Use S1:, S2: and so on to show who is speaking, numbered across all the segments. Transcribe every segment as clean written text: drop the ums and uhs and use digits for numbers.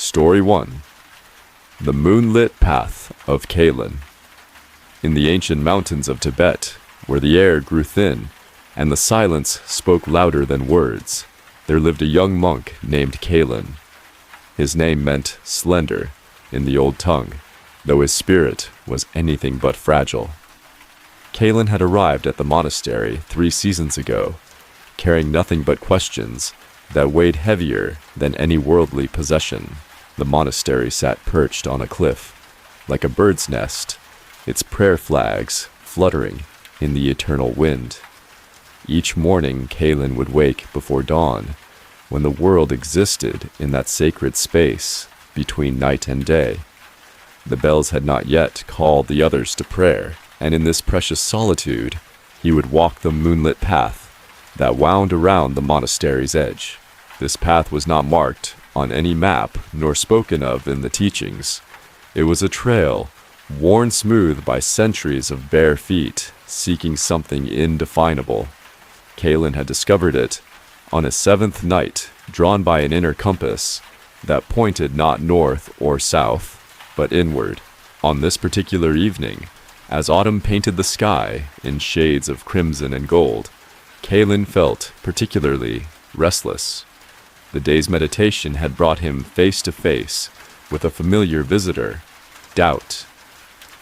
S1: Story 1. The Moonlit Path of Kalen. In the ancient mountains of Tibet, where the air grew thin and the silence spoke louder than words, there lived a young monk named Kalen. His name meant slender in the old tongue, though his spirit was anything but fragile. Kalen had arrived at the monastery 3 seasons ago, carrying nothing but questions that weighed heavier than any worldly possession. The monastery sat perched on a cliff, like a bird's nest, its prayer flags fluttering in the eternal wind. Each morning, Kalen would wake before dawn, when the world existed in that sacred space between night and day. The bells had not yet called the others to prayer, and in this precious solitude, he would walk the moonlit path that wound around the monastery's edge. This path was not marked on any map nor spoken of in the teachings. It was a trail, worn smooth by centuries of bare feet, seeking something indefinable. Kalen had discovered it on his 7th night, drawn by an inner compass that pointed not north or south, but inward. On this particular evening, as autumn painted the sky in shades of crimson and gold, Kalen felt particularly restless. The day's meditation had brought him face to face with a familiar visitor, doubt.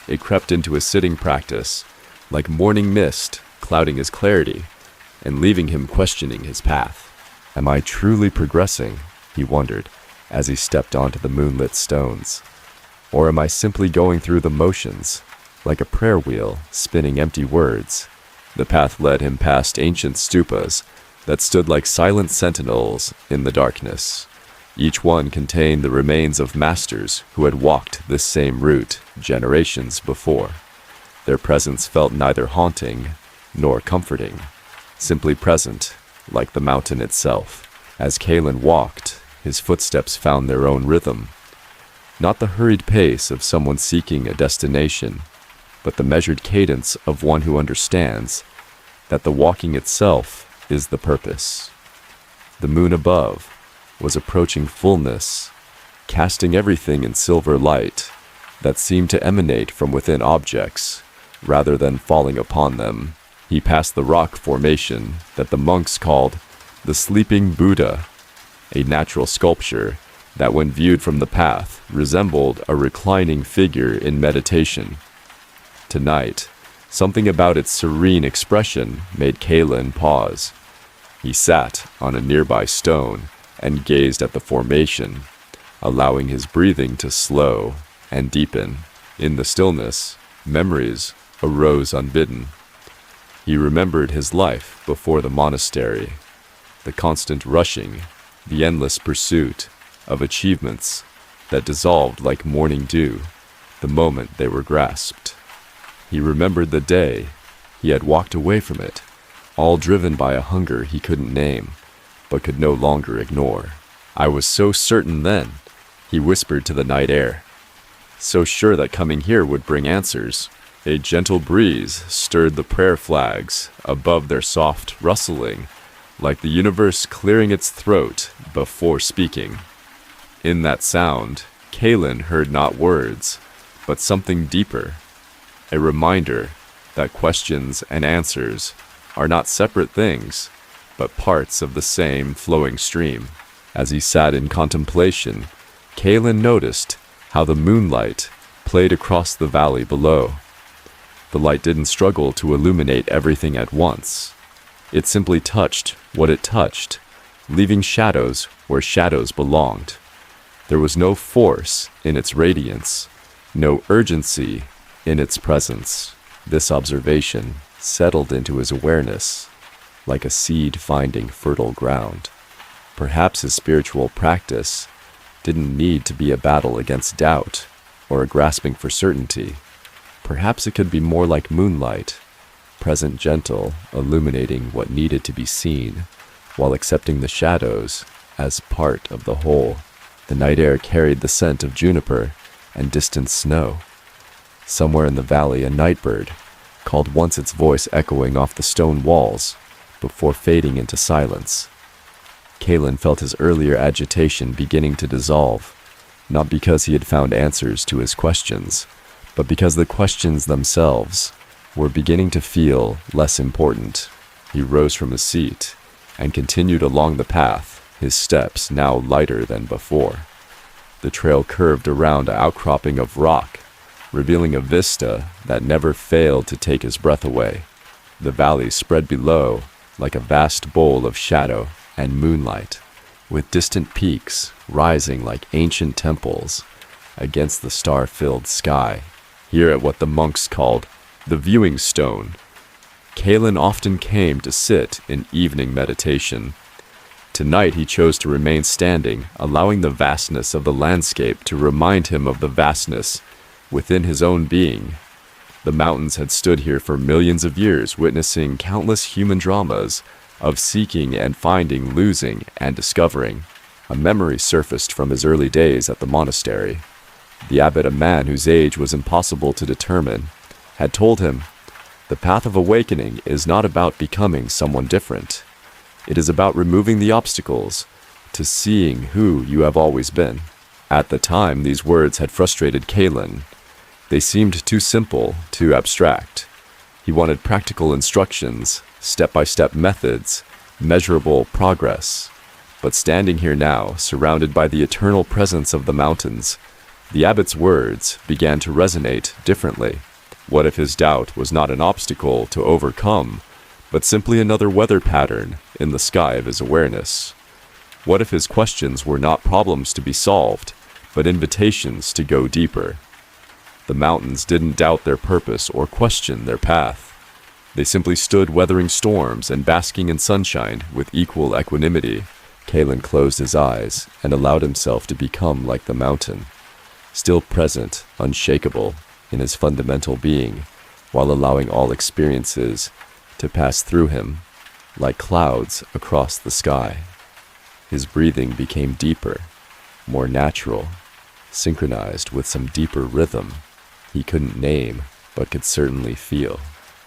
S1: It crept into his sitting practice, like morning mist clouding his clarity and leaving him questioning his path. Am I truly progressing? He wondered as he stepped onto the moonlit stones. Or am I simply going through the motions, like a prayer wheel spinning empty words? The path led him past ancient stupas that stood like silent sentinels in the darkness. Each one contained the remains of masters who had walked this same route generations before. Their presence felt neither haunting nor comforting, simply present, like the mountain itself. As Kalen walked, his footsteps found their own rhythm. Not the hurried pace of someone seeking a destination, but the measured cadence of one who understands that the walking itself is the purpose. The moon above was approaching fullness, casting everything in silver light that seemed to emanate from within objects rather than falling upon them. He passed the rock formation that the monks called the Sleeping Buddha, a natural sculpture that when viewed from the path resembled a reclining figure in meditation. Tonight, something about its serene expression made Kalen pause. He sat on a nearby stone and gazed at the formation, allowing his breathing to slow and deepen. In the stillness, memories arose unbidden. He remembered his life before the monastery, the constant rushing, the endless pursuit of achievements that dissolved like morning dew the moment they were grasped. He remembered the day he had walked away from it, all driven by a hunger he couldn't name, but could no longer ignore. I was so certain then, he whispered to the night air, so sure that coming here would bring answers. A gentle breeze stirred the prayer flags above their soft rustling, like the universe clearing its throat before speaking. In that sound, Kalen heard not words, but something deeper, a reminder that questions and answers are not separate things, but parts of the same flowing stream. As he sat in contemplation, Kalen noticed how the moonlight played across the valley below. The light didn't struggle to illuminate everything at once. It simply touched what it touched, leaving shadows where shadows belonged. There was no force in its radiance, no urgency in its presence. This observation settled into his awareness, like a seed finding fertile ground. Perhaps his spiritual practice didn't need to be a battle against doubt or a grasping for certainty. Perhaps it could be more like moonlight, present gentle, illuminating what needed to be seen, while accepting the shadows as part of the whole. The night air carried the scent of juniper and distant snow. Somewhere in the valley, a nightbird called once, its voice echoing off the stone walls before fading into silence. Kalen felt his earlier agitation beginning to dissolve, not because he had found answers to his questions, but because the questions themselves were beginning to feel less important. He rose from his seat and continued along the path, his steps now lighter than before. The trail curved around an outcropping of rock, revealing a vista that never failed to take his breath away. The valley spread below like a vast bowl of shadow and moonlight, with distant peaks rising like ancient temples against the star-filled sky. Here at what the monks called the viewing stone, Kalen often came to sit in evening meditation. Tonight he chose to remain standing, allowing the vastness of the landscape to remind him of the vastness within his own being. The mountains had stood here for millions of years, witnessing countless human dramas of seeking and finding, losing and discovering. A memory surfaced from his early days at the monastery. The abbot, a man whose age was impossible to determine, had told him, "The path of awakening is not about becoming someone different. It is about removing the obstacles to seeing who you have always been." At the time, these words had frustrated Kalen. They seemed too simple, too abstract. He wanted practical instructions, step-by-step methods, measurable progress. But standing here now, surrounded by the eternal presence of the mountains, the abbot's words began to resonate differently. What if his doubt was not an obstacle to overcome, but simply another weather pattern in the sky of his awareness? What if his questions were not problems to be solved, but invitations to go deeper? The mountains didn't doubt their purpose or question their path. They simply stood weathering storms and basking in sunshine with equal equanimity. Kalen closed his eyes and allowed himself to become like the mountain, still present, unshakable in his fundamental being, while allowing all experiences to pass through him like clouds across the sky. His breathing became deeper, more natural, synchronized with some deeper rhythm he couldn't name but could certainly feel.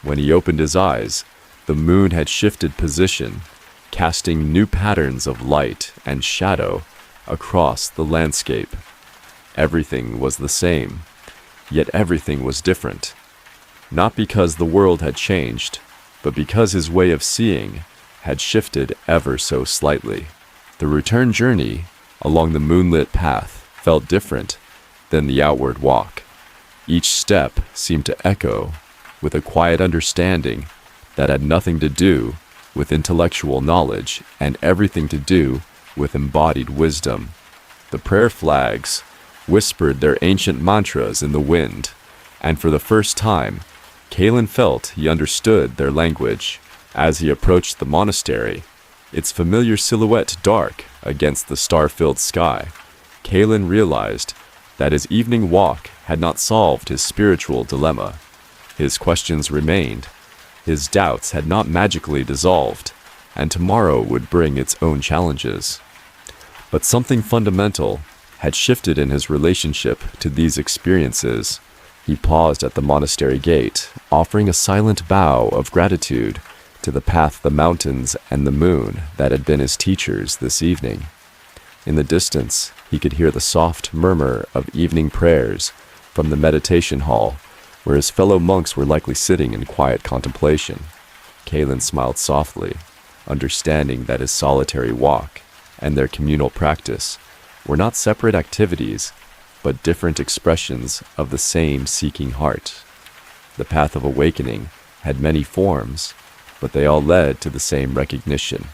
S1: When he opened his eyes, the moon had shifted position, casting new patterns of light and shadow across the landscape. Everything was the same, yet everything was different. Not because the world had changed, but because his way of seeing had shifted ever so slightly. The return journey along the moonlit path felt different than the outward walk. Each step seemed to echo with a quiet understanding that had nothing to do with intellectual knowledge and everything to do with embodied wisdom. The prayer flags whispered their ancient mantras in the wind, and for the first time, Kalen felt he understood their language. As he approached the monastery, its familiar silhouette dark against the star-filled sky, Kalen realized that his evening walk had not solved his spiritual dilemma. His questions remained, his doubts had not magically dissolved, and tomorrow would bring its own challenges. But something fundamental had shifted in his relationship to these experiences. He paused at the monastery gate, offering a silent bow of gratitude to the path, the mountains, and the moon that had been his teachers this evening. In the distance, he could hear the soft murmur of evening prayers from the meditation hall, where his fellow monks were likely sitting in quiet contemplation. Kalen smiled softly, understanding that his solitary walk and their communal practice were not separate activities, but different expressions of the same seeking heart. The path of awakening had many forms, but they all led to the same recognition,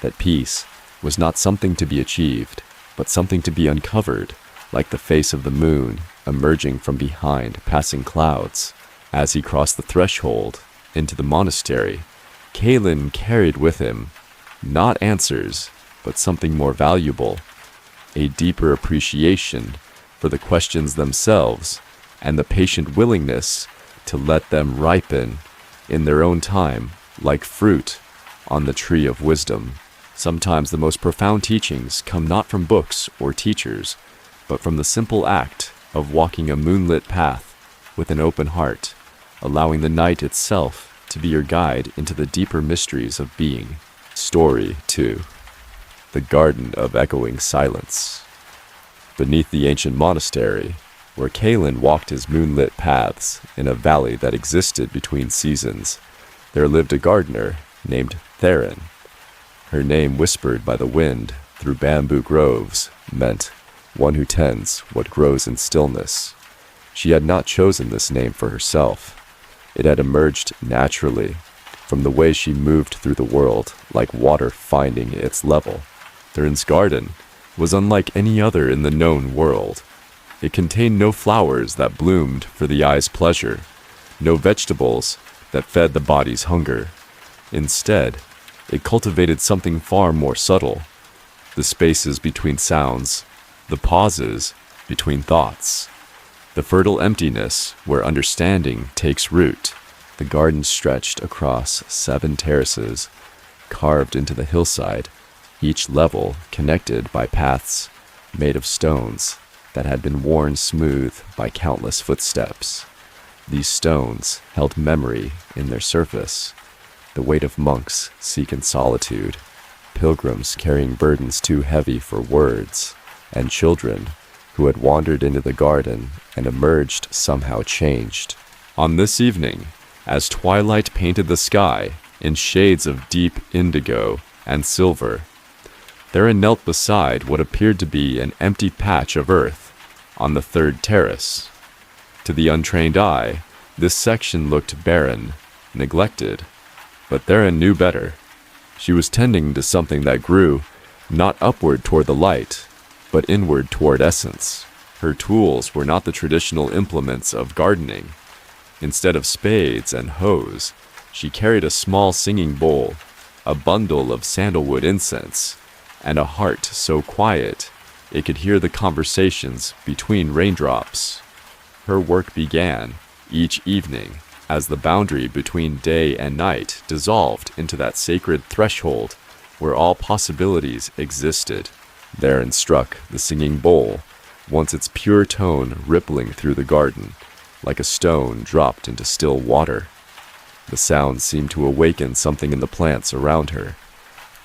S1: that peace was not something to be achieved, but something to be uncovered, like the face of the moon emerging from behind passing clouds. As he crossed the threshold into the monastery, Kalen carried with him not answers, but something more valuable, a deeper appreciation for the questions themselves and the patient willingness to let them ripen in their own time like fruit on the tree of wisdom. Sometimes the most profound teachings come not from books or teachers, but from the simple act of walking a moonlit path with an open heart, allowing the night itself to be your guide into the deeper mysteries of being. Story 2. The Garden of Echoing Silence. Beneath the ancient monastery, where Kalen walked his moonlit paths in a valley that existed between seasons, there lived a gardener named Theron. Her name, whispered by the wind through bamboo groves, meant one who tends what grows in stillness. She had not chosen this name for herself. It had emerged naturally from the way she moved through the world, like water finding its level. Theron's garden was unlike any other in the known world. It contained no flowers that bloomed for the eye's pleasure, no vegetables that fed the body's hunger. Instead, it cultivated something far more subtle: the spaces between sounds, the pauses between thoughts, the fertile emptiness where understanding takes root. The garden stretched across 7 terraces, carved into the hillside, each level connected by paths made of stones that had been worn smooth by countless footsteps. These stones held memory in their surface, the weight of monks seeking solitude, pilgrims carrying burdens too heavy for words, and children who had wandered into the garden and emerged somehow changed. On this evening, as twilight painted the sky in shades of deep indigo and silver, Theron knelt beside what appeared to be an empty patch of earth on the 3rd terrace. To the untrained eye, this section looked barren, neglected, but Theron knew better. She was tending to something that grew not upward toward the light, but inward toward essence. Her tools were not the traditional implements of gardening. Instead of spades and hoes, she carried a small singing bowl, a bundle of sandalwood incense, and a heart so quiet it could hear the conversations between raindrops. Her work began each evening as the boundary between day and night dissolved into that sacred threshold where all possibilities existed. Theron struck the singing bowl, once its pure tone rippling through the garden, like a stone dropped into still water. The sound seemed to awaken something in the plants around her,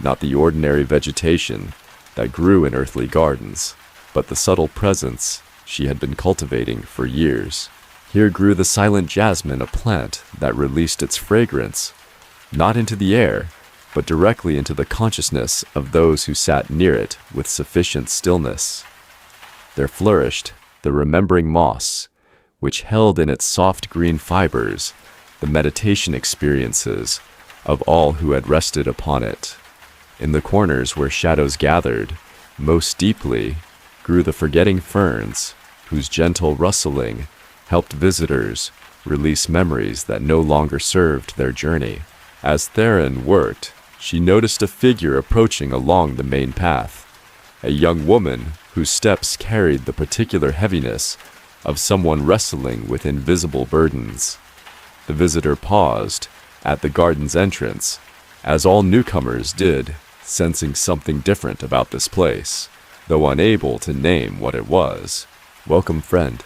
S1: not the ordinary vegetation that grew in earthly gardens, but the subtle presence she had been cultivating for years. Here grew the silent jasmine, a plant that released its fragrance, not into the air, but directly into the consciousness of those who sat near it with sufficient stillness. There flourished the remembering moss, which held in its soft green fibers the meditation experiences of all who had rested upon it. In the corners where shadows gathered most deeply grew the forgetting ferns, whose gentle rustling helped visitors release memories that no longer served their journey. As Theron worked, she noticed a figure approaching along the main path, a young woman whose steps carried the particular heaviness of someone wrestling with invisible burdens. The visitor paused at the garden's entrance, as all newcomers did, sensing something different about this place, though unable to name what it was. "Welcome, friend,"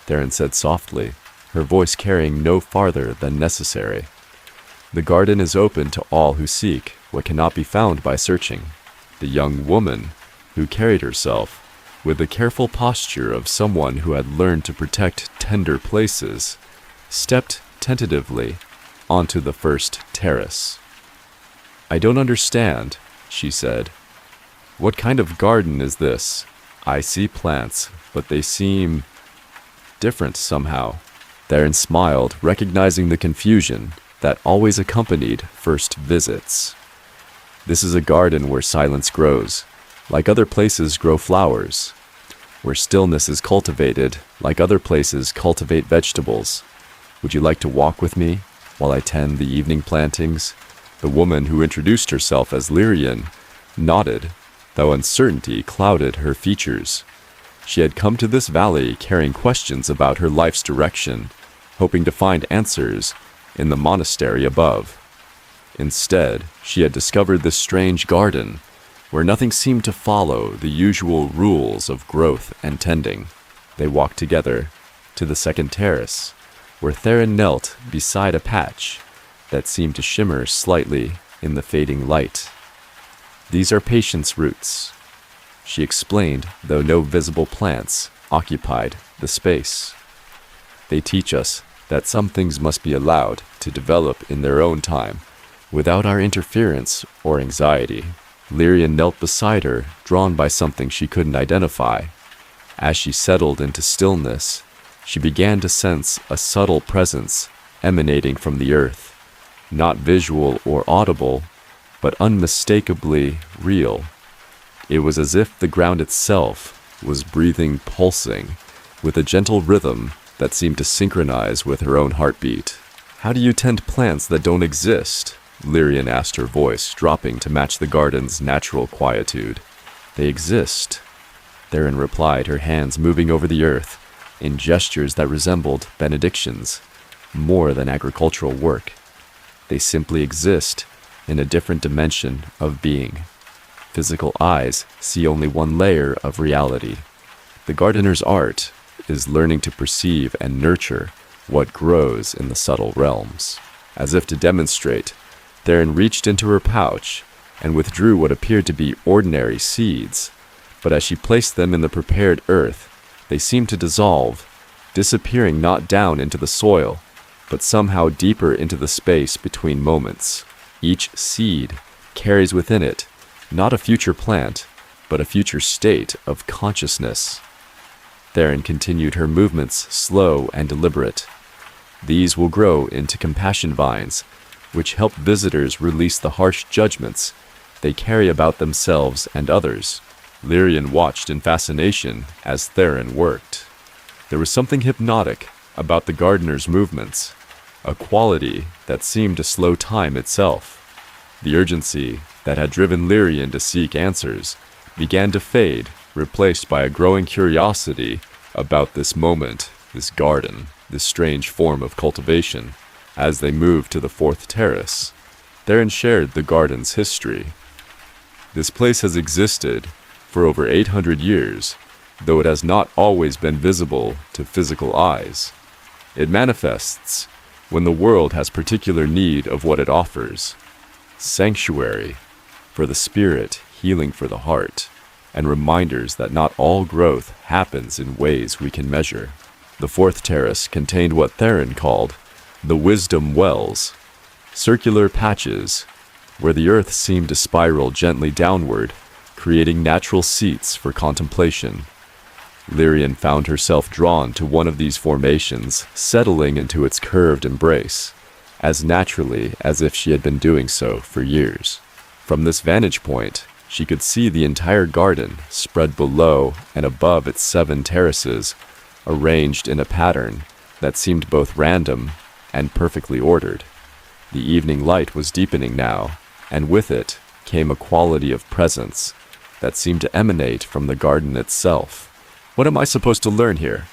S1: Theron said softly, her voice carrying no farther than necessary. "The garden is open to all who seek what cannot be found by searching." The young woman, who carried herself with the careful posture of someone who had learned to protect tender places, stepped tentatively onto the 1st terrace. "I don't understand," she said. "What kind of garden is this? I see plants, but they seem different somehow." Theron smiled, recognizing the confusion that always accompanied first visits. "This is a garden where silence grows, like other places grow flowers, where stillness is cultivated, like other places cultivate vegetables. Would you like to walk with me while I tend the evening plantings?" The woman, who introduced herself as Lyrian, nodded, though uncertainty clouded her features. She had come to this valley carrying questions about her life's direction, hoping to find answers in the monastery above. Instead, she had discovered this strange garden, where nothing seemed to follow the usual rules of growth and tending. They walked together to the 2nd terrace, where Theron knelt beside a patch that seemed to shimmer slightly in the fading light. "These are patience roots," she explained, though no visible plants occupied the space. They teach us that some things must be allowed to develop in their own time, without our interference or anxiety. Lyrian knelt beside her, drawn by something she couldn't identify. As she settled into stillness, she began to sense a subtle presence emanating from the earth, not visual or audible, but unmistakably real. It was as if the ground itself was breathing, pulsing, with a gentle rhythm that seemed to synchronize with her own heartbeat. "How do you tend plants that don't exist?" Lyrian asked, her voice dropping to match the garden's natural quietude. "They exist," Theron replied, her hands moving over the earth in gestures that resembled benedictions, more than agricultural work. "They simply exist in a different dimension of being. Physical eyes see only one layer of reality. The gardener's art is learning to perceive and nurture what grows in the subtle realms." As if to demonstrate, Theron reached into her pouch and withdrew what appeared to be ordinary seeds, but as she placed them in the prepared earth, they seemed to dissolve, disappearing not down into the soil, but somehow deeper into the space between moments. Each seed carries within it not a future plant, but a future state of consciousness. Theron continued, her movements slow and deliberate. "These will grow into compassion vines, which help visitors release the harsh judgments they carry about themselves and others." Lyrian watched in fascination as Theron worked. There was something hypnotic about the gardener's movements, a quality that seemed to slow time itself. The urgency that had driven Lyrian to seek answers began to fade, replaced by a growing curiosity about this moment, this garden, this strange form of cultivation. As they moved to the fourth terrace, Theron shared the garden's history. "This place has existed for over 800 years, though it has not always been visible to physical eyes. It manifests when the world has particular need of what it offers: sanctuary for the spirit, healing for the heart, and reminders that not all growth happens in ways we can measure." The fourth terrace contained what Theron called the wisdom wells, circular patches where the earth seemed to spiral gently downward, creating natural seats for contemplation. Lyrian found herself drawn to one of these formations, settling into its curved embrace, as naturally as if she had been doing so for years. From this vantage point, she could see the entire garden spread below and above its 7 terraces, arranged in a pattern that seemed both random and perfectly ordered. The evening light was deepening now, and with it came a quality of presence that seemed to emanate from the garden itself. "What am I supposed to learn here?"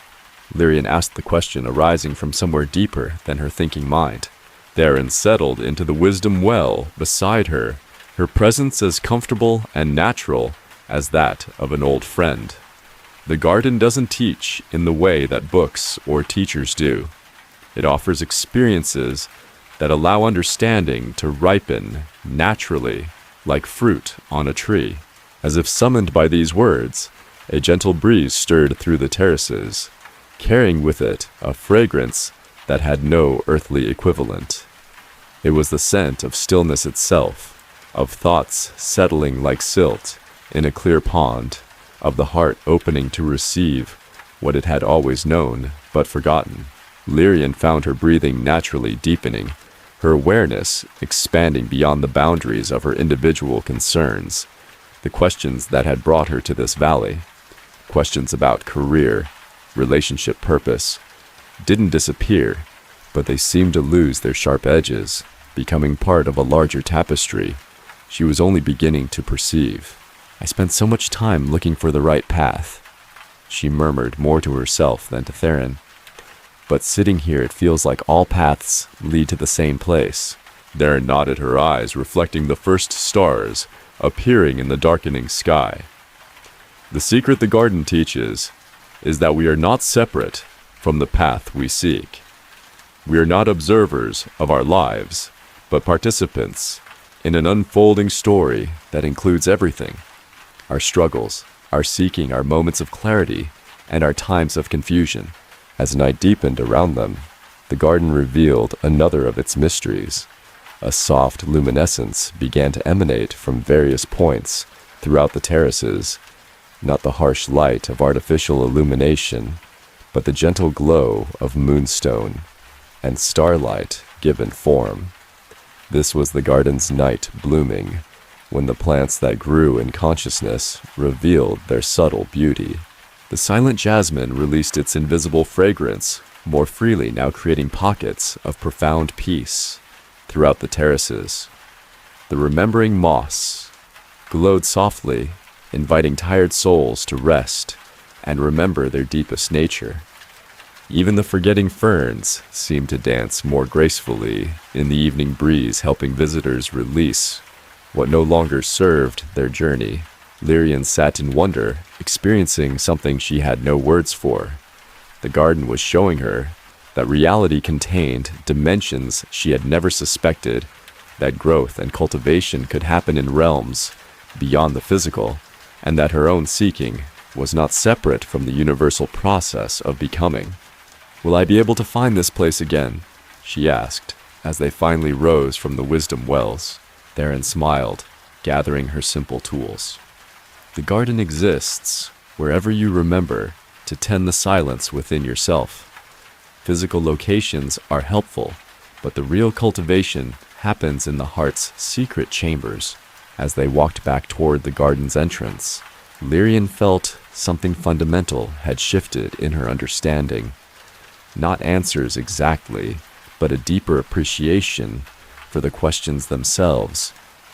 S1: Lyrian asked, the question arising from somewhere deeper than her thinking mind. Theron settled into the wisdom well beside her, her presence as comfortable and natural as that of an old friend. "The garden doesn't teach in the way that books or teachers do. It offers experiences that allow understanding to ripen naturally, like fruit on a tree." As if summoned by these words, a gentle breeze stirred through the terraces, carrying with it a fragrance that had no earthly equivalent. It was the scent of stillness itself, of thoughts settling like silt in a clear pond, of the heart opening to receive what it had always known but forgotten. Lyrian found her breathing naturally deepening, her awareness expanding beyond the boundaries of her individual concerns. The questions that had brought her to this valley, questions about career, relationship purpose, didn't disappear, but they seemed to lose their sharp edges, becoming part of a larger tapestry she was only beginning to perceive. "I spent so much time looking for the right path," she murmured, more to herself than to Theron. "But sitting here, it feels like all paths lead to the same place." Theron nodded, her eyes reflecting the first stars appearing in the darkening sky. "The secret the garden teaches is that we are not separate from the path we seek. We are not observers of our lives, but participants in an unfolding story that includes everything: our struggles, our seeking, our moments of clarity, and our times of confusion. As night deepened around them, the garden revealed another of its mysteries. A soft luminescence began to emanate from various points throughout the terraces, not the harsh light of artificial illumination, but the gentle glow of moonstone and starlight given form. This was the garden's night blooming, when the plants that grew in consciousness revealed their subtle beauty. The silent jasmine released its invisible fragrance more freely, now creating pockets of profound peace throughout the terraces. The remembering moss glowed softly, inviting tired souls to rest and remember their deepest nature. Even the forgetting ferns seemed to dance more gracefully in the evening breeze, helping visitors release what no longer served their journey. Lyrian sat in wonder, experiencing something she had no words for. The garden was showing her that reality contained dimensions she had never suspected, that growth and cultivation could happen in realms beyond the physical, and that her own seeking was not separate from the universal process of becoming. "Will I be able to find this place again?" she asked, as they finally rose from the wisdom wells. Theron smiled, gathering her simple tools. "The garden exists wherever you remember to tend the silence within yourself. Physical locations are helpful, but the real cultivation happens in the heart's secret chambers." As they walked back toward the garden's entrance, Lyrian felt something fundamental had shifted in her understanding. Not answers exactly, but a deeper appreciation for the questions themselves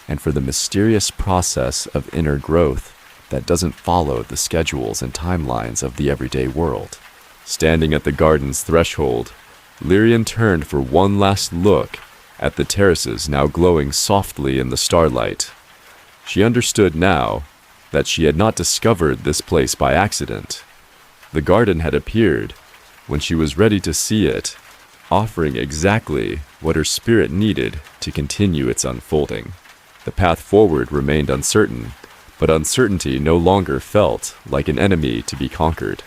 S1: and for the mysterious process of inner growth that doesn't follow the schedules and timelines of the everyday world. Standing at the garden's threshold, Lyrian turned for one last look at the terraces now glowing softly in the starlight. She understood now that she had not discovered this place by accident. The garden had appeared when she was ready to see it, offering exactly what her spirit needed to continue its unfolding. The path forward remained uncertain, but uncertainty no longer felt like an enemy to be conquered.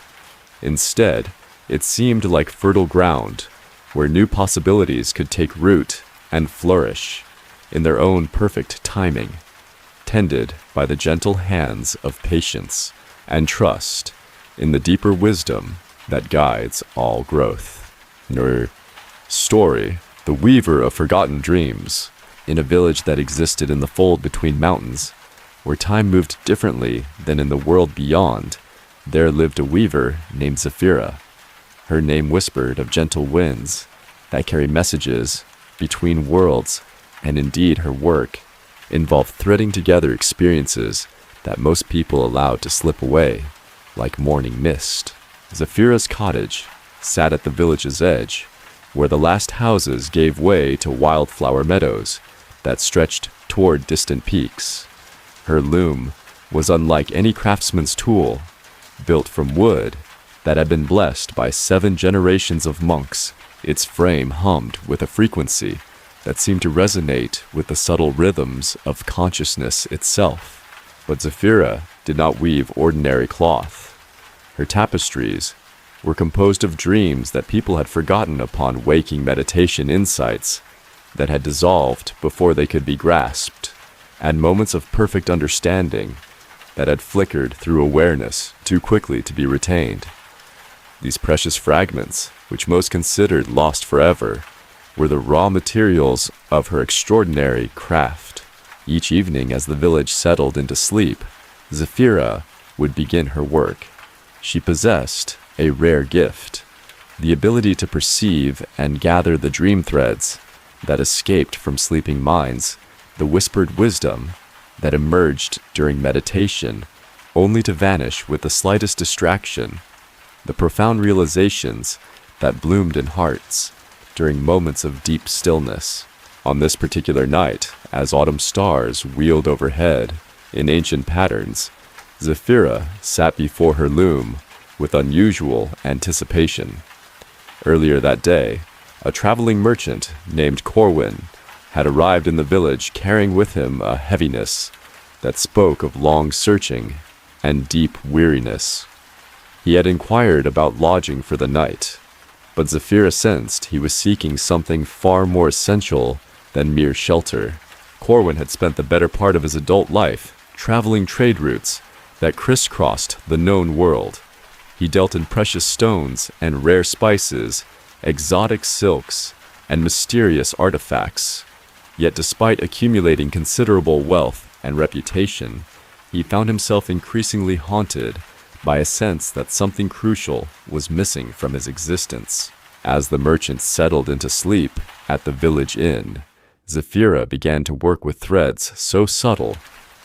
S1: Instead, it seemed like fertile ground where new possibilities could take root and flourish in their own perfect timing, tended by the gentle hands of patience and trust in the deeper wisdom that guides all growth. Her story, the weaver of forgotten dreams, in a village that existed in the fold between mountains, where time moved differently than in the world beyond, there lived a weaver named Zephyra. Her name whispered of gentle winds that carry messages between worlds, and indeed her work involved threading together experiences that most people allowed to slip away like morning mist. Zephyra's cottage sat at the village's edge, where the last houses gave way to wildflower meadows that stretched toward distant peaks. Her loom was unlike any craftsman's tool, built from wood that had been blessed by 7 generations of monks. Its frame hummed with a frequency that seemed to resonate with the subtle rhythms of consciousness itself. But Zephyra did not weave ordinary cloth. Her tapestries were composed of dreams that people had forgotten upon waking meditation, insights that had dissolved before they could be grasped, and moments of perfect understanding that had flickered through awareness too quickly to be retained. These precious fragments, which most considered lost forever, were the raw materials of her extraordinary craft. Each evening, as the village settled into sleep, Zephyra would begin her work. She possessed a rare gift, the ability to perceive and gather the dream threads that escaped from sleeping minds, the whispered wisdom that emerged during meditation, only to vanish with the slightest distraction, the profound realizations that bloomed in hearts during moments of deep stillness. On this particular night, as autumn stars wheeled overhead in ancient patterns, Zephyra sat before her loom with unusual anticipation. Earlier that day, a traveling merchant named Corwin had arrived in the village carrying with him a heaviness that spoke of long searching and deep weariness. He had inquired about lodging for the night, but Zafira sensed he was seeking something far more essential than mere shelter. Corwin had spent the better part of his adult life traveling trade routes that crisscrossed the known world. He dealt in precious stones and rare spices, exotic silks, and mysterious artifacts. Yet despite accumulating considerable wealth and reputation, he found himself increasingly haunted by a sense that something crucial was missing from his existence. As the merchant settled into sleep at the village inn, Zafira began to work with threads so subtle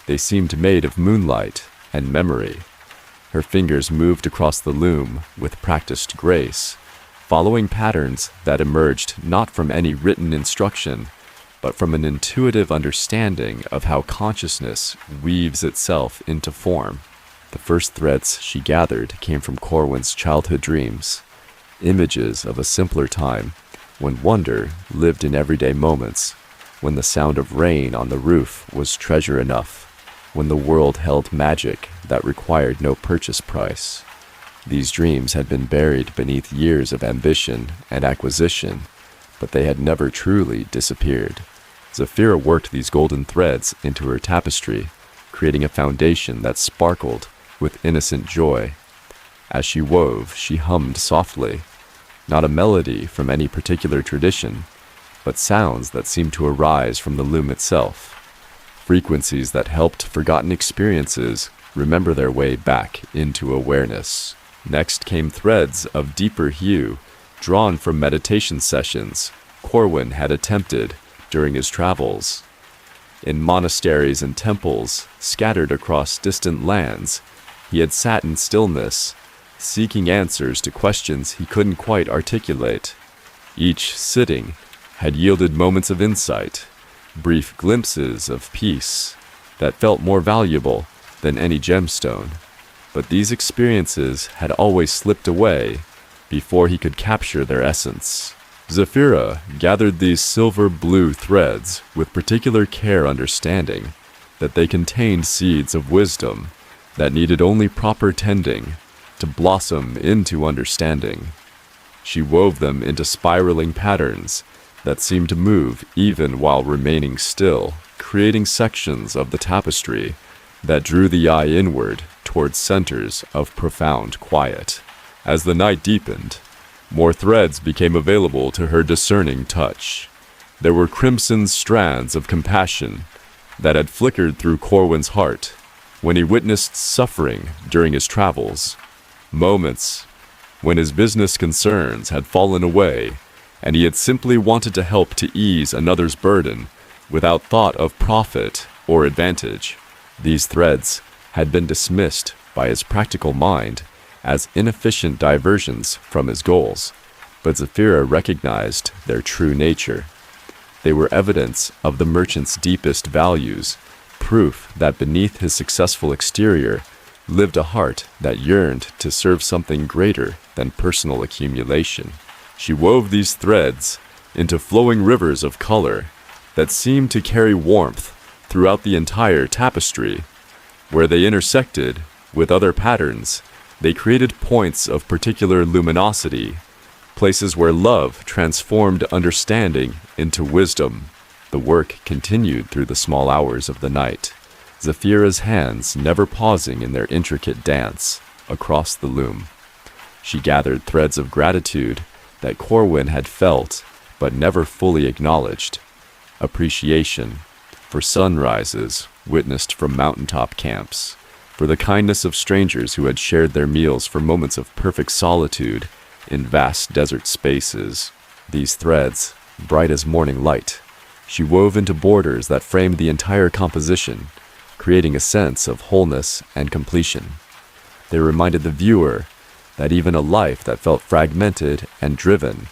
S1: they seemed made of moonlight and memory. Her fingers moved across the loom with practiced grace, following patterns that emerged not from any written instruction, but from an intuitive understanding of how consciousness weaves itself into form. The first threads she gathered came from Corwin's childhood dreams, images of a simpler time when wonder lived in everyday moments, when the sound of rain on the roof was treasure enough, when the world held magic that required no purchase price. These dreams had been buried beneath years of ambition and acquisition, but they had never truly disappeared. Zafira worked these golden threads into her tapestry, creating a foundation that sparkled with innocent joy. As she wove, she hummed softly, not a melody from any particular tradition, but sounds that seemed to arise from the loom itself, frequencies that helped forgotten experiences remember their way back into awareness. Next came threads of deeper hue, drawn from meditation sessions Corwin had attempted during his travels. In monasteries and temples scattered across distant lands, he had sat in stillness, seeking answers to questions he couldn't quite articulate. Each sitting had yielded moments of insight, brief glimpses of peace that felt more valuable than any gemstone. But these experiences had always slipped away before he could capture their essence. Zafira gathered these silver-blue threads with particular care, understanding that they contained seeds of wisdom that needed only proper tending to blossom into understanding. She wove them into spiraling patterns that seemed to move even while remaining still, creating sections of the tapestry that drew the eye inward towards centers of profound quiet. As the night deepened, more threads became available to her discerning touch. There were crimson strands of compassion that had flickered through Corwin's heart when he witnessed suffering during his travels, moments when his business concerns had fallen away and he had simply wanted to help to ease another's burden without thought of profit or advantage. These threads had been dismissed by his practical mind as inefficient diversions from his goals, but Zafira recognized their true nature. They were evidence of the merchant's deepest values, proof that beneath his successful exterior lived a heart that yearned to serve something greater than personal accumulation. She wove these threads into flowing rivers of color that seemed to carry warmth throughout the entire tapestry. Where they intersected with other patterns, they created points of particular luminosity, places where love transformed understanding into wisdom. The work continued through the small hours of the night, Zafira's hands never pausing in their intricate dance across the loom. She gathered threads of gratitude that Corwin had felt but never fully acknowledged, appreciation for sunrises witnessed from mountaintop camps, for the kindness of strangers who had shared their meals, for moments of perfect solitude in vast desert spaces. These threads, bright as morning light, she wove into borders that framed the entire composition, creating a sense of wholeness and completion. They reminded the viewer that even a life that felt fragmented and driven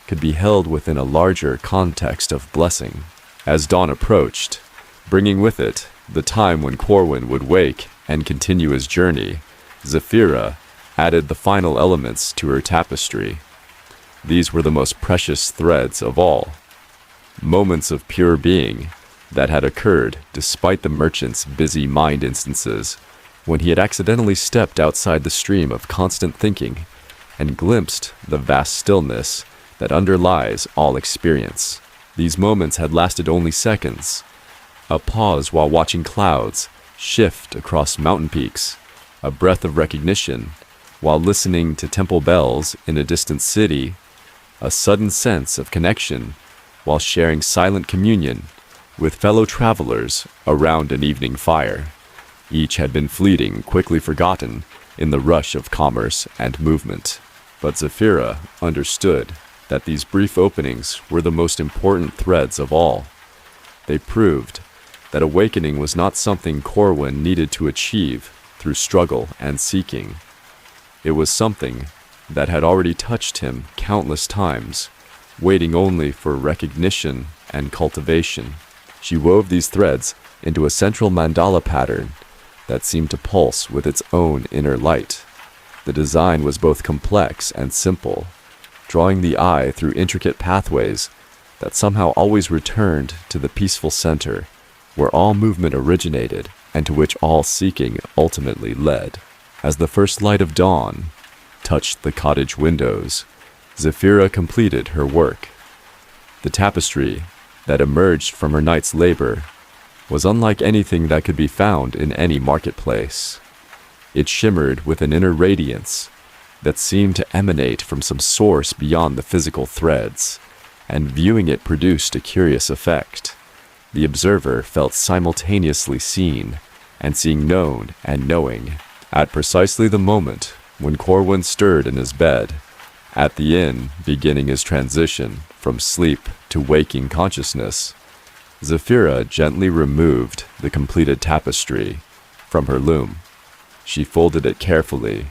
S1: could be held within a larger context of blessing. As dawn approached, bringing with it the time when Corwin would wake and continue his journey, Zafira added the final elements to her tapestry. These were the most precious threads of all, moments of pure being that had occurred despite the merchant's busy mind instances, when he had accidentally stepped outside the stream of constant thinking and glimpsed the vast stillness that underlies all experience. These moments had lasted only seconds. A pause while watching clouds shift across mountain peaks, a breath of recognition while listening to temple bells in a distant city, a sudden sense of connection while sharing silent communion with fellow travelers around an evening fire. Each had been fleeting, quickly forgotten in the rush of commerce and movement. But Zephyra understood that these brief openings were the most important threads of all. They proved that awakening was not something Corwin needed to achieve through struggle and seeking. It was something that had already touched him countless times, waiting only for recognition and cultivation. She wove these threads into a central mandala pattern that seemed to pulse with its own inner light. The design was both complex and simple, drawing the eye through intricate pathways that somehow always returned to the peaceful center, where all movement originated and to which all seeking ultimately led. As the first light of dawn touched the cottage windows, Zephyra completed her work. The tapestry that emerged from her night's labor was unlike anything that could be found in any marketplace. It shimmered with an inner radiance that seemed to emanate from some source beyond the physical threads, and viewing it produced a curious effect. The observer felt simultaneously seen and seeing known and knowing. At precisely the moment when Corwin stirred in his bed, at the inn beginning his transition from sleep to waking consciousness, Zephyra gently removed the completed tapestry from her loom. She folded it carefully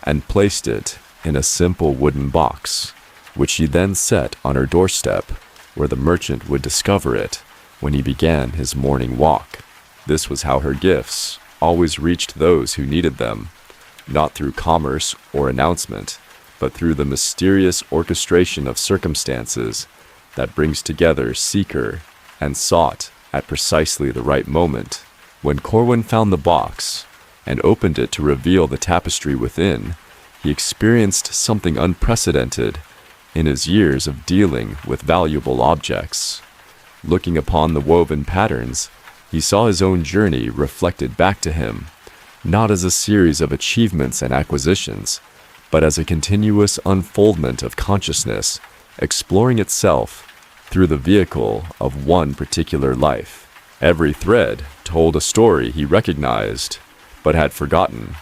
S1: and placed it in a simple wooden box, which she then set on her doorstep where the merchant would discover it when he began his morning walk. This was how her gifts always reached those who needed them, not through commerce or announcement, but through the mysterious orchestration of circumstances that brings together seeker and sought at precisely the right moment. When Corwin found the box and opened it to reveal the tapestry within, he experienced something unprecedented in his years of dealing with valuable objects. Looking upon the woven patterns, he saw his own journey reflected back to him, not as a series of achievements and acquisitions, but as a continuous unfoldment of consciousness, exploring itself through the vehicle of one particular life. Every thread told a story he recognized, but had forgotten.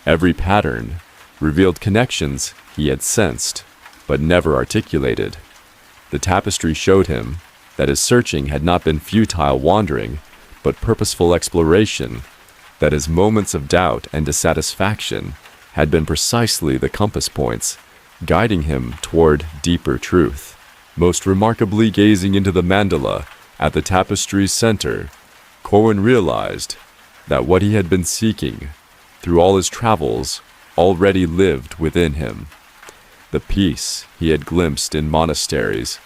S1: Every pattern revealed connections he had sensed, but never articulated. The tapestry showed him that his searching had not been futile wandering, but purposeful exploration, that his moments of doubt and dissatisfaction had been precisely the compass points, guiding him toward deeper truth. Most remarkably, gazing into the mandala at the tapestry's center, Corwin realized that what he had been seeking through all his travels already lived within him. The peace he had glimpsed in monasteries,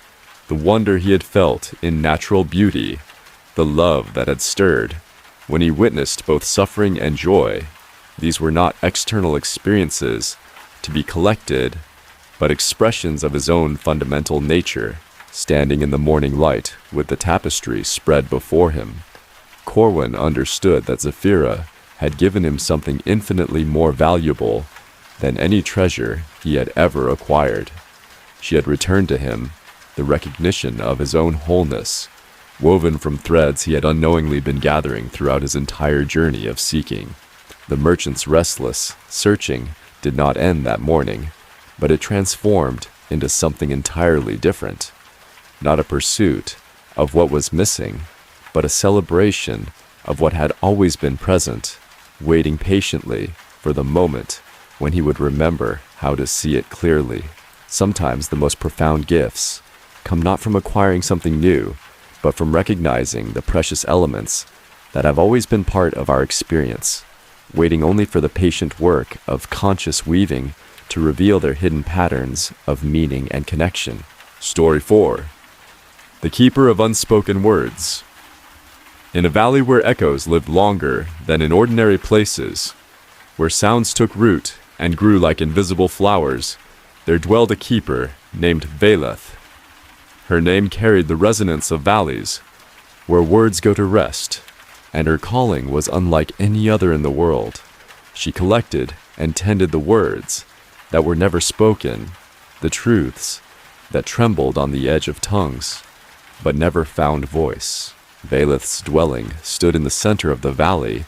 S1: the wonder he had felt in natural beauty, the love that had stirred when he witnessed both suffering and joy, these were not external experiences to be collected, but expressions of his own fundamental nature. Standing in the morning light with the tapestry spread before him, Corwin understood that Zephyra had given him something infinitely more valuable than any treasure he had ever acquired. She had returned to him the recognition of his own wholeness, woven from threads he had unknowingly been gathering throughout his entire journey of seeking. The merchant's restless searching did not end that morning, but it transformed into something entirely different. Not a pursuit of what was missing, but a celebration of what had always been present, waiting patiently for the moment when he would remember how to see it clearly. Sometimes the most profound gifts come not from acquiring something new, but from recognizing the precious elements that have always been part of our experience, waiting only for the patient work of conscious weaving to reveal their hidden patterns of meaning and connection. Story 4. The Keeper of Unspoken Words. In a valley where echoes lived longer than in ordinary places, where sounds took root and grew like invisible flowers, there dwelled a keeper named Veleth. Her name carried the resonance of valleys, where words go to rest, and her calling was unlike any other in the world. She collected and tended the words that were never spoken, the truths that trembled on the edge of tongues, but never found voice. Veleth's dwelling stood in the center of the valley,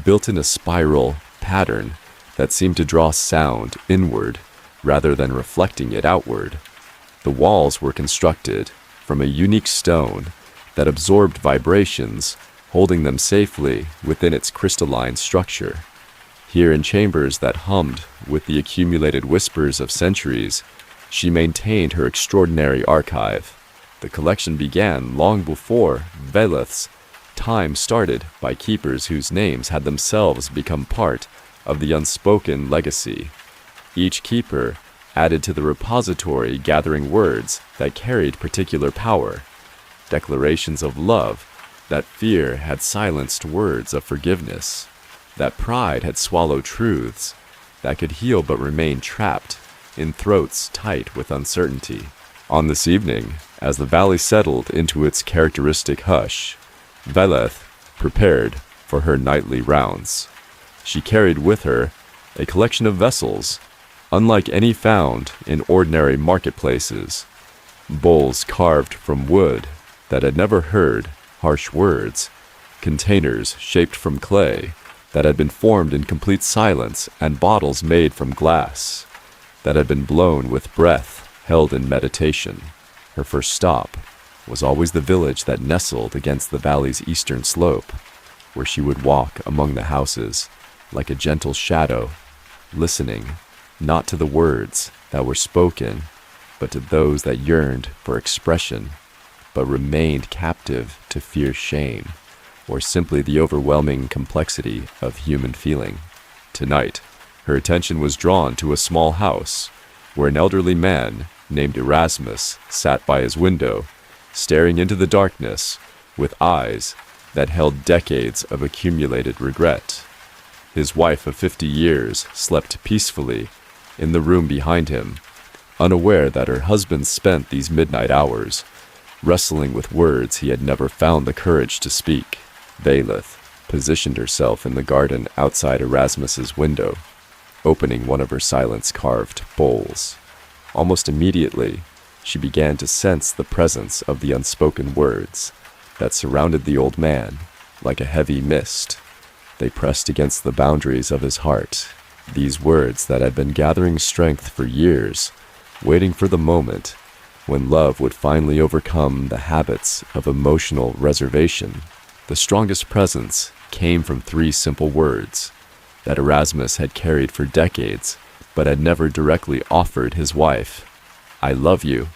S1: built in a spiral pattern that seemed to draw sound inward rather than reflecting it outward. The walls were constructed from a unique stone that absorbed vibrations, holding them safely within its crystalline structure. Here in chambers that hummed with the accumulated whispers of centuries, she maintained her extraordinary archive. The collection began long before Veleth's time started by keepers whose names had themselves become part of the unspoken legacy. Each keeper added to the repository, gathering words that carried particular power, declarations of love that fear had silenced, words of forgiveness that pride had swallowed, truths that could heal but remain trapped in throats tight with uncertainty. On this evening, as the valley settled into its characteristic hush, Veleth prepared for her nightly rounds. She carried with her a collection of vessels, unlike any found in ordinary marketplaces, bowls carved from wood that had never heard harsh words, containers shaped from clay that had been formed in complete silence, and bottles made from glass that had been blown with breath held in meditation. Her first stop was always the village that nestled against the valley's eastern slope, where she would walk among the houses like a gentle shadow, listening not to the words that were spoken, but to those that yearned for expression, but remained captive to fear, shame, or simply the overwhelming complexity of human feeling. Tonight, her attention was drawn to a small house where an elderly man named Erasmus sat by his window, staring into the darkness with eyes that held decades of accumulated regret. His wife of 50 years slept peacefully in the room behind him, unaware that her husband spent these midnight hours wrestling with words he had never found the courage to speak. Veleth positioned herself in the garden outside Erasmus's window, opening one of her silence-carved bowls. Almost immediately, she began to sense the presence of the unspoken words that surrounded the old man like a heavy mist. They pressed against the boundaries of his heart, these words that had been gathering strength for years, waiting for the moment when love would finally overcome the habits of emotional reservation. The strongest presence came from 3 simple words that Erasmus had carried for decades, but had never directly offered his wife. I love you.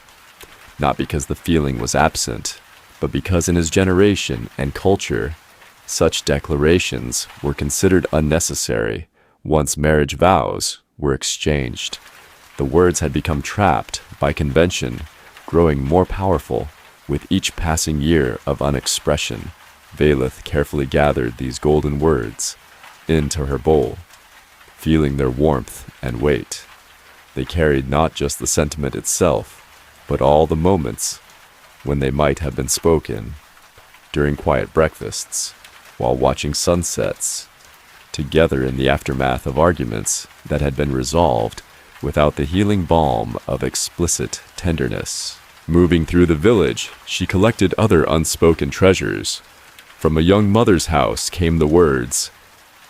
S1: Not because the feeling was absent, but because in his generation and culture, such declarations were considered unnecessary once marriage vows were exchanged. The words had become trapped by convention, growing more powerful with each passing year of unexpression. Veleth carefully gathered these golden words into her bowl, feeling their warmth and weight. They carried not just the sentiment itself, but all the moments when they might have been spoken, during quiet breakfasts, while watching sunsets, together in the aftermath of arguments that had been resolved without the healing balm of explicit tenderness. Moving through the village, she collected other unspoken treasures. From a young mother's house came the words,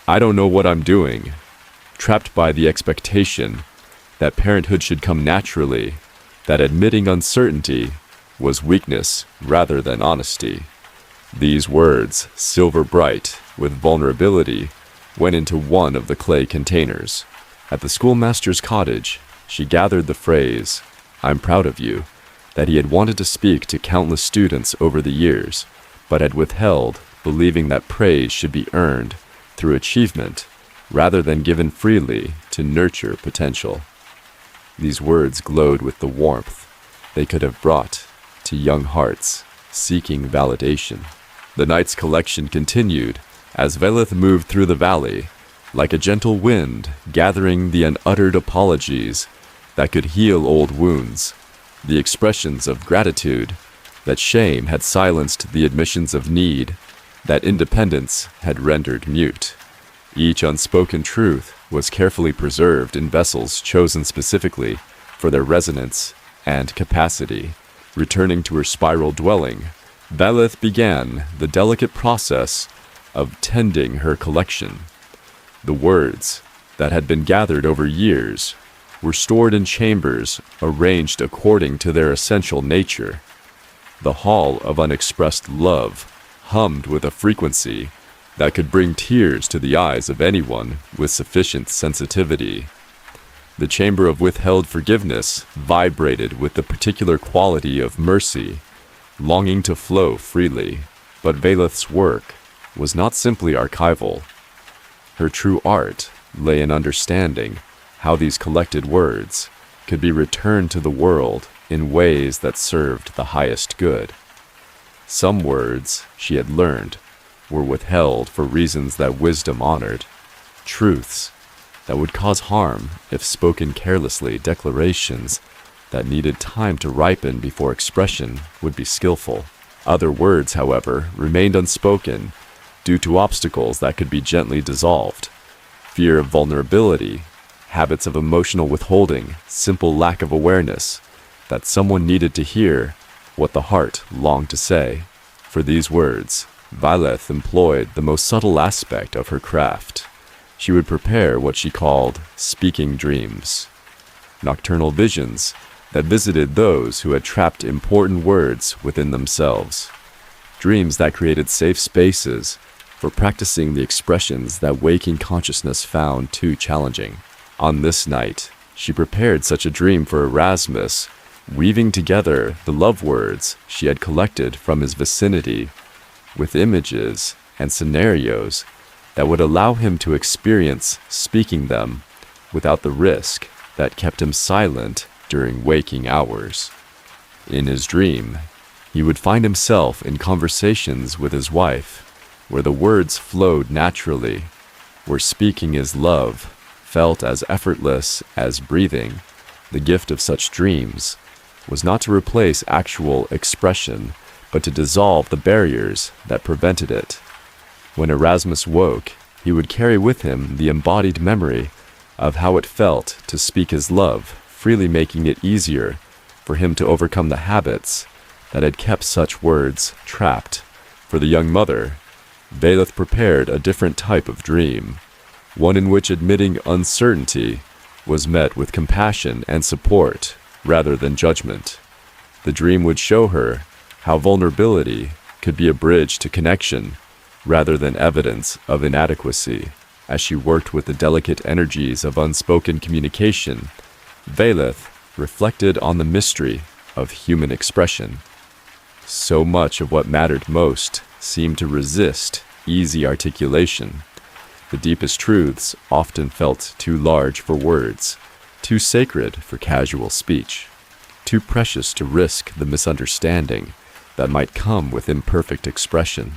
S1: I don't know what I'm doing, trapped by the expectation that parenthood should come naturally, that admitting uncertainty was weakness rather than honesty. These words, silver bright with vulnerability, went into one of the clay containers. At the schoolmaster's cottage, she gathered the phrase, I'm proud of you, that he had wanted to speak to countless students over the years, but had withheld, believing that praise should be earned through achievement rather than given freely to nurture potential. These words glowed with the warmth they could have brought to young hearts seeking validation. The night's collection continued as Velith moved through the valley, like a gentle wind gathering the unuttered apologies that could heal old wounds, the expressions of gratitude that shame had silenced, the admissions of need that independence had rendered mute. Each unspoken truth was carefully preserved in vessels chosen specifically for their resonance and capacity. Returning to her spiral dwelling, Velith began the delicate process of tending her collection. The words that had been gathered over years were stored in chambers arranged according to their essential nature. The hall of unexpressed love hummed with a frequency that could bring tears to the eyes of anyone with sufficient sensitivity. The chamber of withheld forgiveness vibrated with the particular quality of mercy, longing to flow freely. But Velith's work was not simply archival. Her true art lay in understanding how these collected words could be returned to the world in ways that served the highest good. Some words, she had learned, were withheld for reasons that wisdom honored, truths that would cause harm if spoken carelessly, declarations that needed time to ripen before expression would be skillful. Other words, however, remained unspoken due to obstacles that could be gently dissolved. Fear of vulnerability, habits of emotional withholding, simple lack of awareness that someone needed to hear what the heart longed to say. For these words, Velith employed the most subtle aspect of her craft. She would prepare what she called speaking dreams, nocturnal visions that visited those who had trapped important words within themselves, dreams that created safe spaces for practicing the expressions that waking consciousness found too challenging. On this night, she prepared such a dream for Erasmus, weaving together the love words she had collected from his vicinity with images and scenarios that would allow him to experience speaking them without the risk that kept him silent during waking hours. In his dream, he would find himself in conversations with his wife, where the words flowed naturally, where speaking his love felt as effortless as breathing. The gift of such dreams was not to replace actual expression, but to dissolve the barriers that prevented it. When Erasmus woke, he would carry with him the embodied memory of how it felt to speak his love, freely making it easier for him to overcome the habits that had kept such words trapped. For the young mother, Velith prepared a different type of dream, one in which admitting uncertainty was met with compassion and support rather than judgment. The dream would show her how vulnerability could be a bridge to connection rather than evidence of inadequacy. As she worked with the delicate energies of unspoken communication, Velith reflected on the mystery of human expression. So much of what mattered most seemed to resist easy articulation. The deepest truths often felt too large for words, too sacred for casual speech, too precious to risk the misunderstanding that might come with imperfect expression.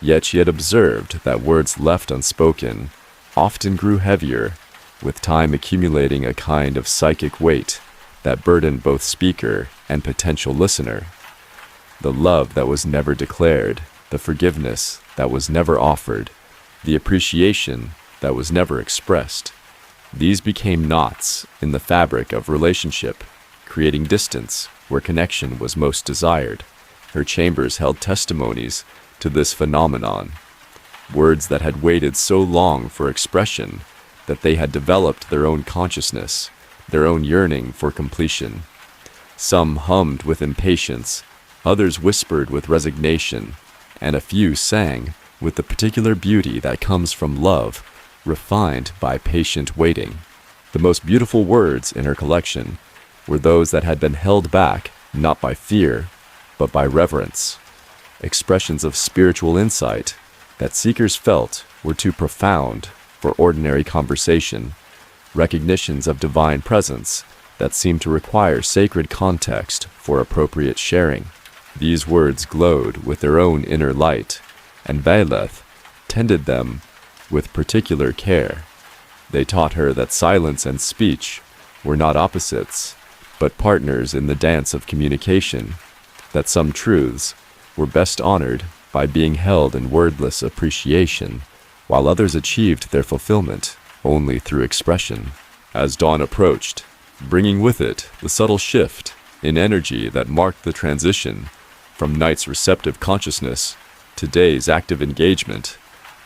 S1: Yet she had observed that words left unspoken often grew heavier, with time accumulating a kind of psychic weight that burdened both speaker and potential listener. The love that was never declared, the forgiveness that was never offered, the appreciation that was never expressed. These became knots in the fabric of relationship, creating distance where connection was most desired. Her chambers held testimonies to this phenomenon, words that had waited so long for expression that they had developed their own consciousness, their own yearning for completion. Some hummed with impatience, others whispered with resignation, and a few sang with the particular beauty that comes from love, refined by patient waiting. The most beautiful words in her collection were those that had been held back not by fear, but by reverence, expressions of spiritual insight that seekers felt were too profound for ordinary conversation, recognitions of divine presence that seemed to require sacred context for appropriate sharing. These words glowed with their own inner light, and Vaileth tended them with particular care. They taught her that silence and speech were not opposites, but partners in the dance of communication, that some truths were best honored by being held in wordless appreciation, while others achieved their fulfillment only through expression. As dawn approached, bringing with it the subtle shift in energy that marked the transition from night's receptive consciousness to day's active engagement,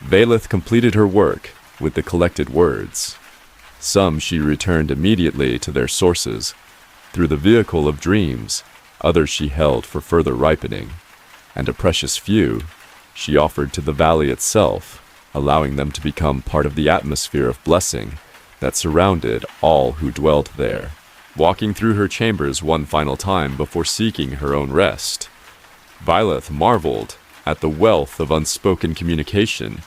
S1: Vaileth completed her work with the collected words. Some she returned immediately to their sources through the vehicle of dreams, others she held for further ripening, and a precious few she offered to the valley itself, allowing them to become part of the atmosphere of blessing that surrounded all who dwelled there. Walking through her chambers one final time before seeking her own rest, Vaileth marveled at the wealth of unspoken communication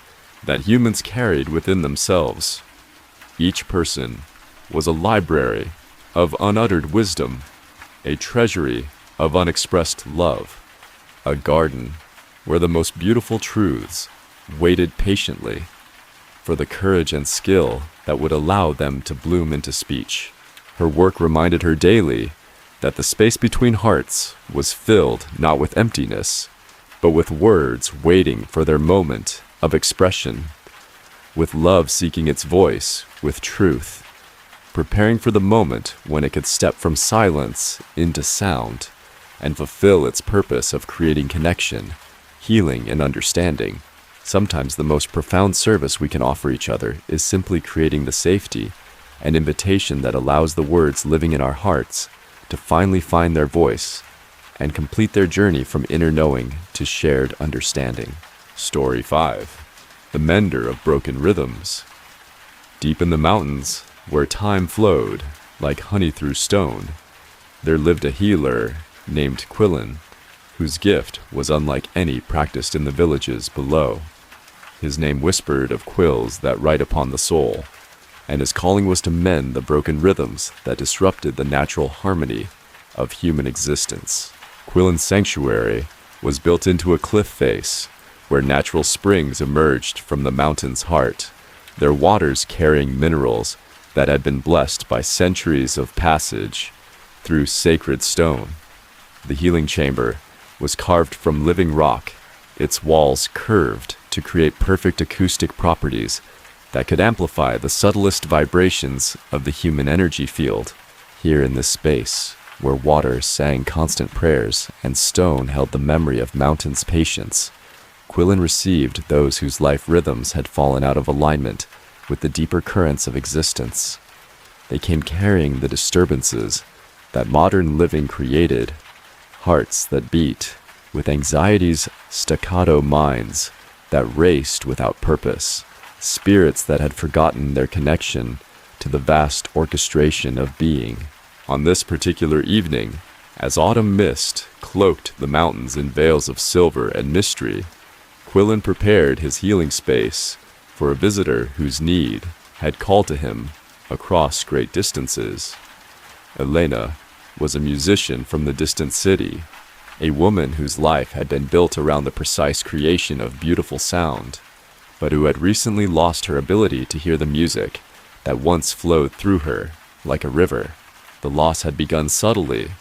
S1: that humans carried within themselves. Each person was a library of unuttered wisdom, a treasury of unexpressed love, a garden where the most beautiful truths waited patiently for the courage and skill that would allow them to bloom into speech. Her work reminded her daily that the space between hearts was filled not with emptiness, but with words waiting for their moment of expression, with love seeking its voice, with truth preparing for the moment when it could step from silence into sound and fulfill its purpose of creating connection, healing, and understanding. Sometimes the most profound service we can offer each other is simply creating the safety and invitation that allows the words living in our hearts to finally find their voice and complete their journey from inner knowing to shared understanding. Story 5. The Mender of Broken Rhythms. Deep in the mountains, where time flowed like honey through stone, there lived a healer named Quillen, whose gift was unlike any practiced in the villages below. His name whispered of quills that write upon the soul, and his calling was to mend the broken rhythms that disrupted the natural harmony of human existence. Quillen's sanctuary was built into a cliff face, where natural springs emerged from the mountain's heart, their waters carrying minerals that had been blessed by centuries of passage through sacred stone. The healing chamber was carved from living rock, its walls curved to create perfect acoustic properties that could amplify the subtlest vibrations of the human energy field. Here in this space, where water sang constant prayers and stone held the memory of mountain's patience, Quillen received those whose life rhythms had fallen out of alignment with the deeper currents of existence. They came carrying the disturbances that modern living created, hearts that beat with anxiety's staccato minds that raced without purpose, spirits that had forgotten their connection to the vast orchestration of being. On this particular evening, as autumn mist cloaked the mountains in veils of silver and mystery, Quillen prepared his healing space for a visitor whose need had called to him across great distances. Elena was a musician from the distant city, a woman whose life had been built around the precise creation of beautiful sound, but who had recently lost her ability to hear the music that once flowed through her like a river. The loss had begun subtly,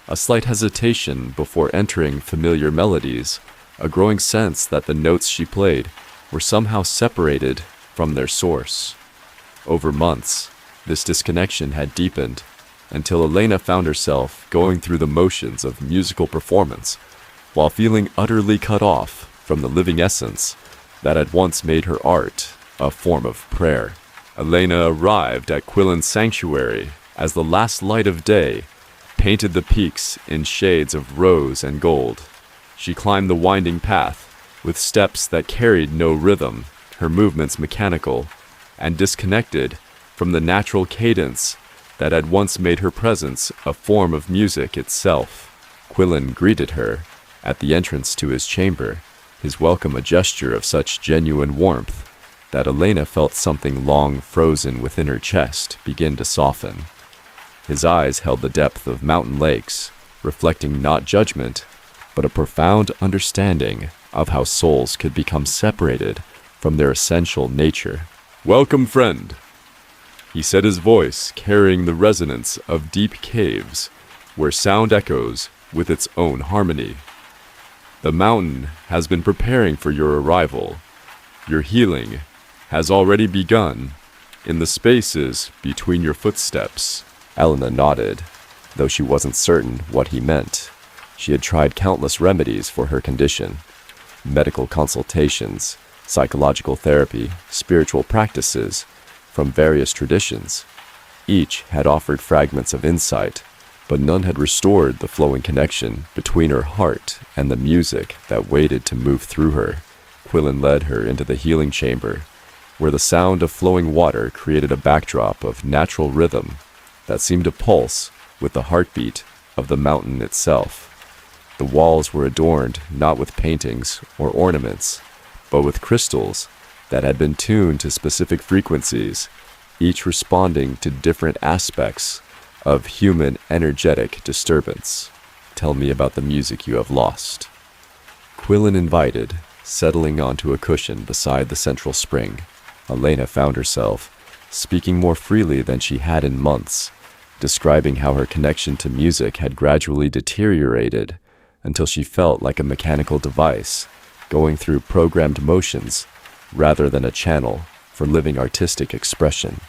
S1: a slight hesitation before entering familiar melodies, a growing sense that the notes she played were somehow separated from their source. Over months, this disconnection had deepened, until Elena found herself going through the motions of musical performance while feeling utterly cut off from the living essence that had once made her art a form of prayer. Elena arrived at Quillen's sanctuary as the last light of day painted the peaks in shades of rose and gold. She climbed the winding path with steps that carried no rhythm, her movements mechanical and disconnected from the natural cadence that had once made her presence a form of music itself. Quillen greeted her at the entrance to his chamber, his welcome a gesture of such genuine warmth that Elena felt something long frozen within her chest begin to soften. His eyes held the depth of mountain lakes, reflecting not judgment, but a profound understanding of how souls could become separated from their essential nature. "Welcome, friend," he said, his voice carrying the resonance of deep caves where sound echoes with its own harmony. "The mountain has been preparing for your arrival. Your healing has already begun in the spaces between your footsteps." Elena nodded, though she wasn't certain what he meant. She had tried countless remedies for her condition: medical consultations, psychological therapy, spiritual practices from various traditions. Each had offered fragments of insight, but none had restored the flowing connection between her heart and the music that waited to move through her. Quillen led her into the healing chamber, where the sound of flowing water created a backdrop of natural rhythm that seemed to pulse with the heartbeat of the mountain itself. The walls were adorned not with paintings or ornaments, but with crystals that had been tuned to specific frequencies, each responding to different aspects of human energetic disturbance. "Tell me about the music you have lost," Quillen invited, settling onto a cushion beside the central spring. Elena found herself speaking more freely than she had in months, describing how her connection to music had gradually deteriorated until she felt like a mechanical device going through programmed motions rather than a channel for living artistic expression.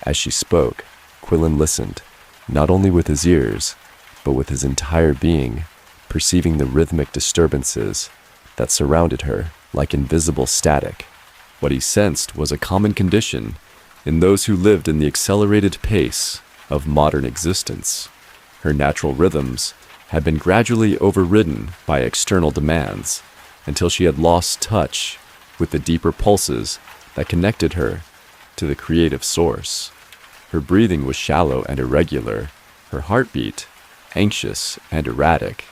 S1: As she spoke, Quillen listened, not only with his ears, but with his entire being, perceiving the rhythmic disturbances that surrounded her like invisible static. What he sensed was a common condition in those who lived in the accelerated pace of modern existence. Her natural rhythms had been gradually overridden by external demands until she had lost touch with the deeper pulses that connected her to the creative source. Her breathing was shallow and irregular, her heartbeat anxious and erratic,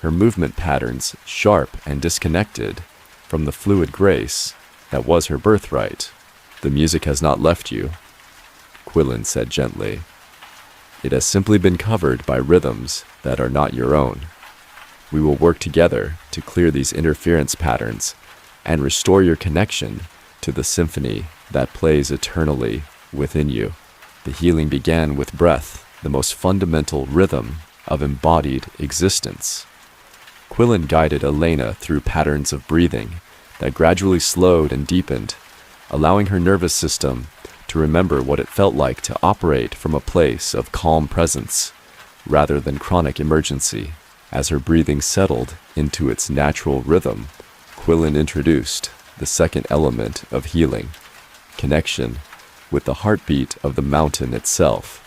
S1: her movement patterns sharp and disconnected from the fluid grace that was her birthright. "The music has not left you," Quillen said gently. "It has simply been covered by rhythms that are not your own. We will work together to clear these interference patterns and restore your connection to the symphony that plays eternally within you." The healing began with breath, the most fundamental rhythm of embodied existence. Quillen guided Elena through patterns of breathing that gradually slowed and deepened, allowing her nervous system to remember what it felt like to operate from a place of calm presence rather than chronic emergency. As her breathing settled into its natural rhythm, Quillen introduced the second element of healing: connection with the heartbeat of the mountain itself.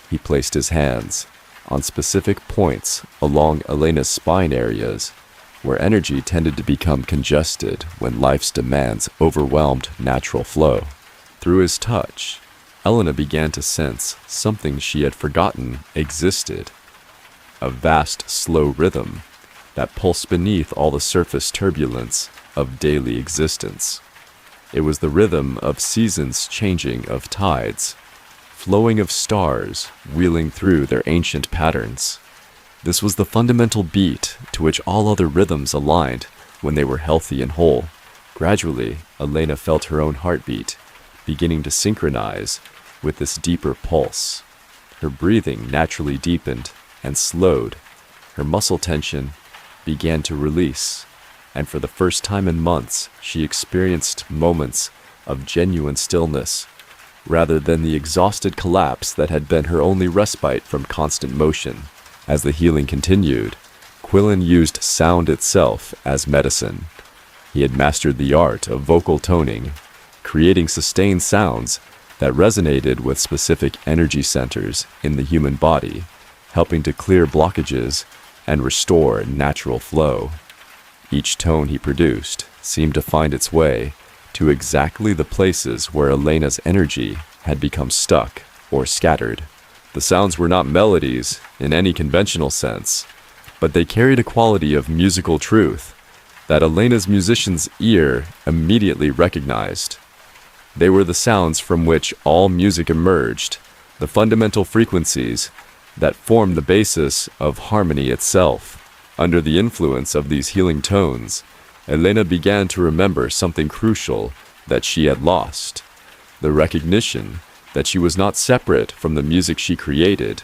S1: He placed his hands on specific points along Elena's spine areas where energy tended to become congested when life's demands overwhelmed natural flow. Through his touch, Elena began to sense something she had forgotten existed: a vast, slow rhythm that pulsed beneath all the surface turbulence of daily existence. It was the rhythm of seasons changing, of tides, flowing of stars wheeling through their ancient patterns. This was the fundamental beat to which all other rhythms aligned when they were healthy and whole. Gradually, Elena felt her own heartbeat beginning to synchronize with this deeper pulse. Her breathing naturally deepened and slowed. Her muscle tension began to release, and for the first time in months, she experienced moments of genuine stillness, rather than the exhausted collapse that had been her only respite from constant motion. As the healing continued, Quillen used sound itself as medicine. He had mastered the art of vocal toning, creating sustained sounds that resonated with specific energy centers in the human body, helping to clear blockages and restore natural flow. Each tone he produced seemed to find its way to exactly the places where Elena's energy had become stuck or scattered. The sounds were not melodies in any conventional sense, but they carried a quality of musical truth that Elena's musician's ear immediately recognized. They were the sounds from which all music emerged, the fundamental frequencies that formed the basis of harmony itself. Under the influence of these healing tones, Elena began to remember something crucial that she had lost: the recognition that she was not separate from the music she created,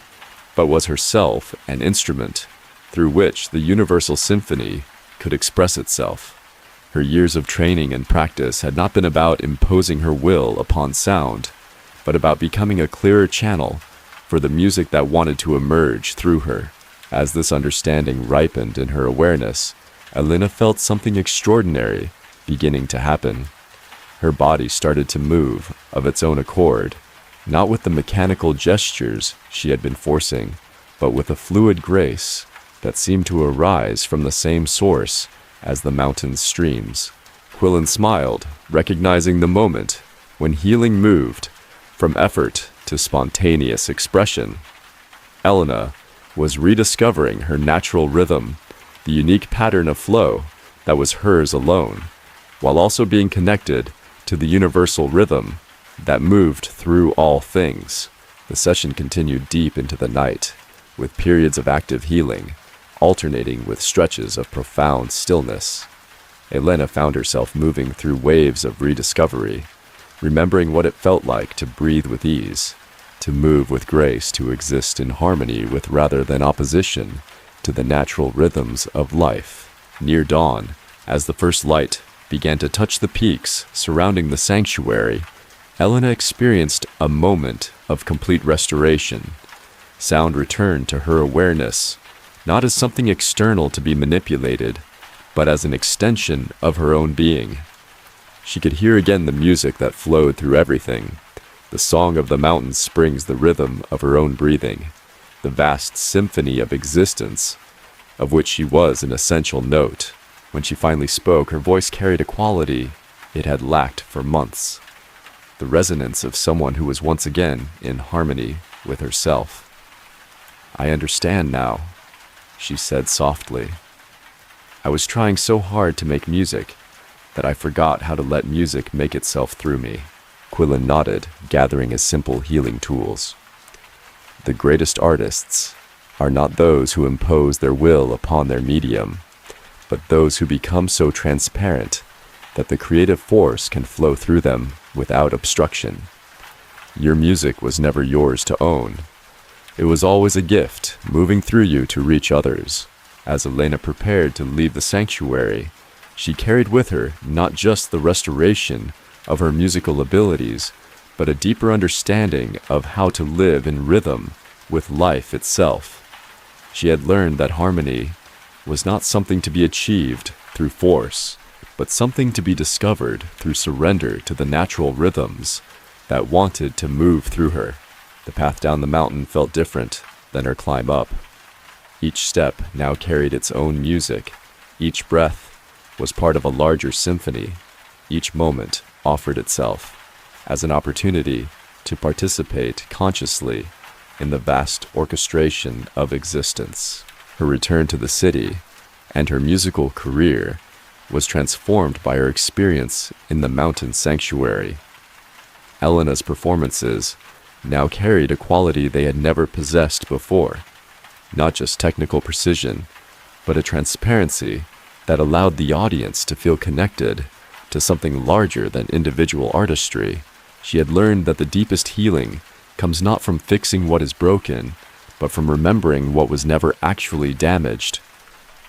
S1: but was herself an instrument through which the universal symphony could express itself. Her years of training and practice had not been about imposing her will upon sound, but about becoming a clearer channel for the music that wanted to emerge through her. As this understanding ripened in her awareness, Elena felt something extraordinary beginning to happen. Her body started to move of its own accord, not with the mechanical gestures she had been forcing, but with a fluid grace that seemed to arise from the same source as the mountain's streams. Quillen smiled, recognizing the moment when healing moved from effort to spontaneous expression. Elena was rediscovering her natural rhythm, the unique pattern of flow that was hers alone, while also being connected to the universal rhythm that moved through all things. The session continued deep into the night, with periods of active healing, alternating with stretches of profound stillness. Elena found herself moving through waves of rediscovery, remembering what it felt like to breathe with ease, to move with grace, to exist in harmony with rather than opposition to the natural rhythms of life. Near dawn, as the first light began to touch the peaks surrounding the sanctuary, Elena experienced a moment of complete restoration. Sound returned to her awareness, not as something external to be manipulated, but as an extension of her own being. She could hear again the music that flowed through everything. The song of the mountain springs the rhythm of her own breathing, the vast symphony of existence, of which she was an essential note. When she finally spoke, her voice carried a quality it had lacked for months, the resonance of someone who was once again in harmony with herself. "I understand now," she said softly. "I was trying so hard to make music that I forgot how to let music make itself through me." Quillen nodded, gathering his simple healing tools. "The greatest artists are not those who impose their will upon their medium, but those who become so transparent that the creative force can flow through them without obstruction. Your music was never yours to own. It was always a gift, moving through you to reach others." As Elena prepared to leave the sanctuary, she carried with her not just the restoration of her musical abilities, but a deeper understanding of how to live in rhythm with life itself. She had learned that harmony was not something to be achieved through force, but something to be discovered through surrender to the natural rhythms that wanted to move through her. The path down the mountain felt different than her climb up. Each step now carried its own music. Each breath was part of a larger symphony. Each moment offered itself as an opportunity to participate consciously in the vast orchestration of existence. Her return to the city and her musical career was transformed by her experience in the mountain sanctuary. Elena's performances now carried a quality they had never possessed before, not just technical precision, but a transparency that allowed the audience to feel connected to something larger than individual artistry. She had learned that the deepest healing comes not from fixing what is broken, but from remembering what was never actually damaged.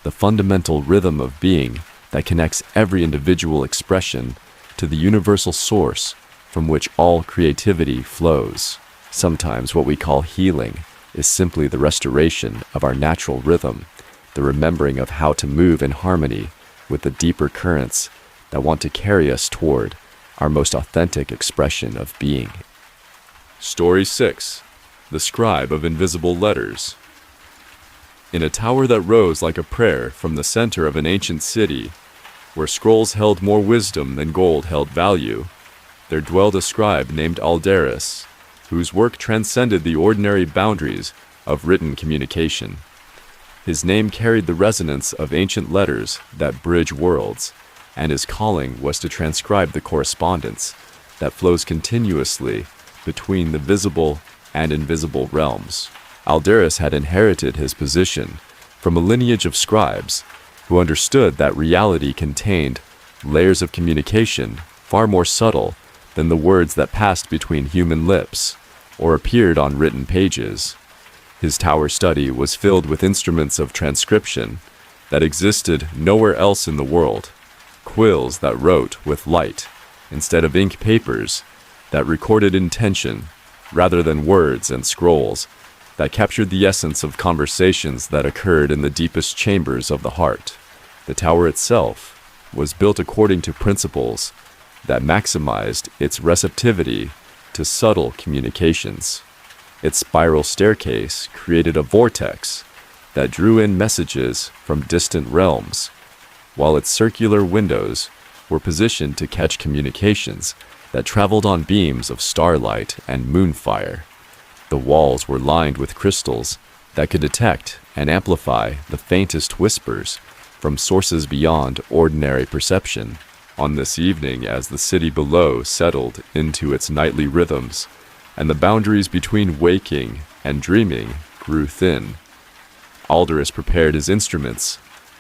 S1: The fundamental rhythm of being that connects every individual expression to the universal source from which all creativity flows. Sometimes what we call healing is simply the restoration of our natural rhythm, the remembering of how to move in harmony with the deeper currents that want to carry us toward our most authentic expression of being. Story 6. The Scribe of Invisible Letters. In a tower that rose like a prayer from the center of an ancient city, where scrolls held more wisdom than gold held value, there dwelled a scribe named Aldaris, whose work transcended the ordinary boundaries of written communication. His name carried the resonance of ancient letters that bridge worlds, and his calling was to transcribe the correspondence that flows continuously between the visible and invisible realms. Aldaris had inherited his position from a lineage of scribes who understood that reality contained layers of communication far more subtle than the words that passed between human lips or appeared on written pages. His tower study was filled with instruments of transcription that existed nowhere else in the world, quills that wrote with light instead of ink, papers that recorded intention rather than words, and scrolls that captured the essence of conversations that occurred in the deepest chambers of the heart. The tower itself was built according to principles that maximized its receptivity to subtle communications. Its spiral staircase created a vortex that drew in messages from distant realms, while its circular windows were positioned to catch communications that traveled on beams of starlight and moonfire. The walls were lined with crystals that could detect and amplify the faintest whispers from sources beyond ordinary perception. On this evening, as the city below settled into its nightly rhythms, and the boundaries between waking and dreaming grew thin, Alderus prepared his instruments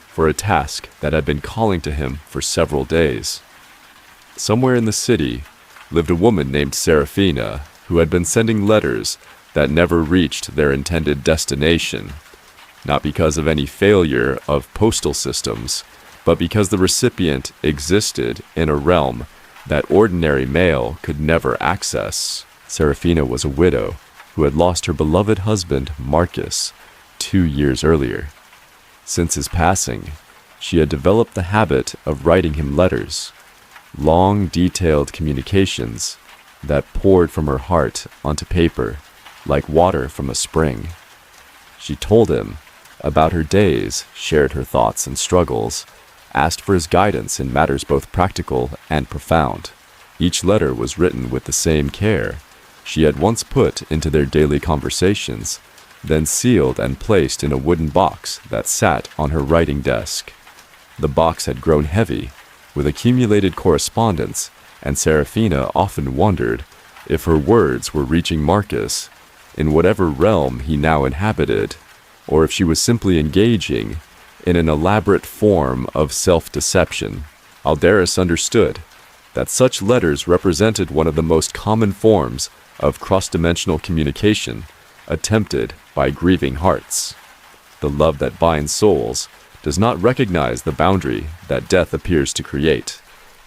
S1: for a task that had been calling to him for several days. Somewhere in the city lived a woman named Seraphina, who had been sending letters that never reached their intended destination, not because of any failure of postal systems, but because the recipient existed in a realm that ordinary mail could never access. Seraphina was a widow who had lost her beloved husband, Marcus, 2 years earlier. Since his passing, she had developed the habit of writing him letters, long, detailed communications that poured from her heart onto paper like water from a spring. She told him about her days, shared her thoughts and struggles, asked for his guidance in matters both practical and profound. Each letter was written with the same care she had once put into their daily conversations, then sealed and placed in a wooden box that sat on her writing desk. The box had grown heavy with accumulated correspondence, and Seraphina often wondered if her words were reaching Marcus in whatever realm he now inhabited, or if she was simply engaging in an elaborate form of self-deception. Alderus understood that such letters represented one of the most common forms of cross-dimensional communication attempted by grieving hearts. The love that binds souls does not recognize the boundary that death appears to create,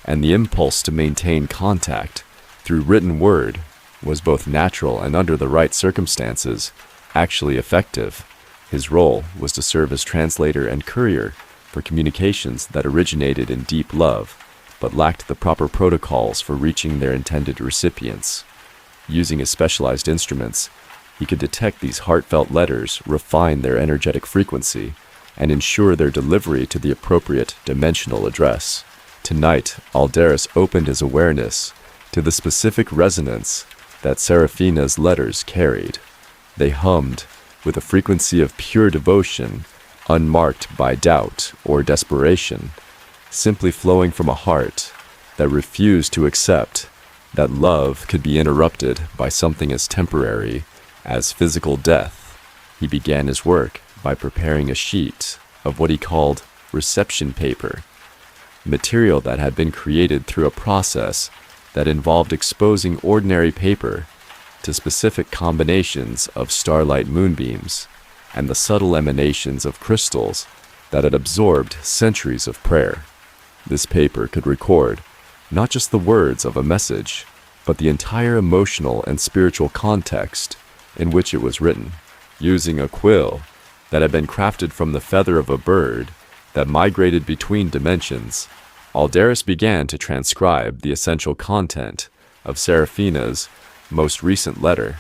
S1: and the impulse to maintain contact through written word was both natural and, under the right circumstances, actually effective. His role was to serve as translator and courier for communications that originated in deep love, but lacked the proper protocols for reaching their intended recipients. Using his specialized instruments, he could detect these heartfelt letters, refine their energetic frequency, and ensure their delivery to the appropriate dimensional address. Tonight, Alderus opened his awareness to the specific resonance that Seraphina's letters carried. They hummed with a frequency of pure devotion, unmarked by doubt or desperation, simply flowing from a heart that refused to accept that love could be interrupted by something as temporary as physical death. He began his work by preparing a sheet of what he called reception paper, material that had been created through a process that involved exposing ordinary paper to specific combinations of starlight moonbeams and the subtle emanations of crystals that had absorbed centuries of prayer. This paper could record not just the words of a message, but the entire emotional and spiritual context in which it was written. Using a quill that had been crafted from the feather of a bird that migrated between dimensions, Alderus began to transcribe the essential content of Seraphina's most recent letter.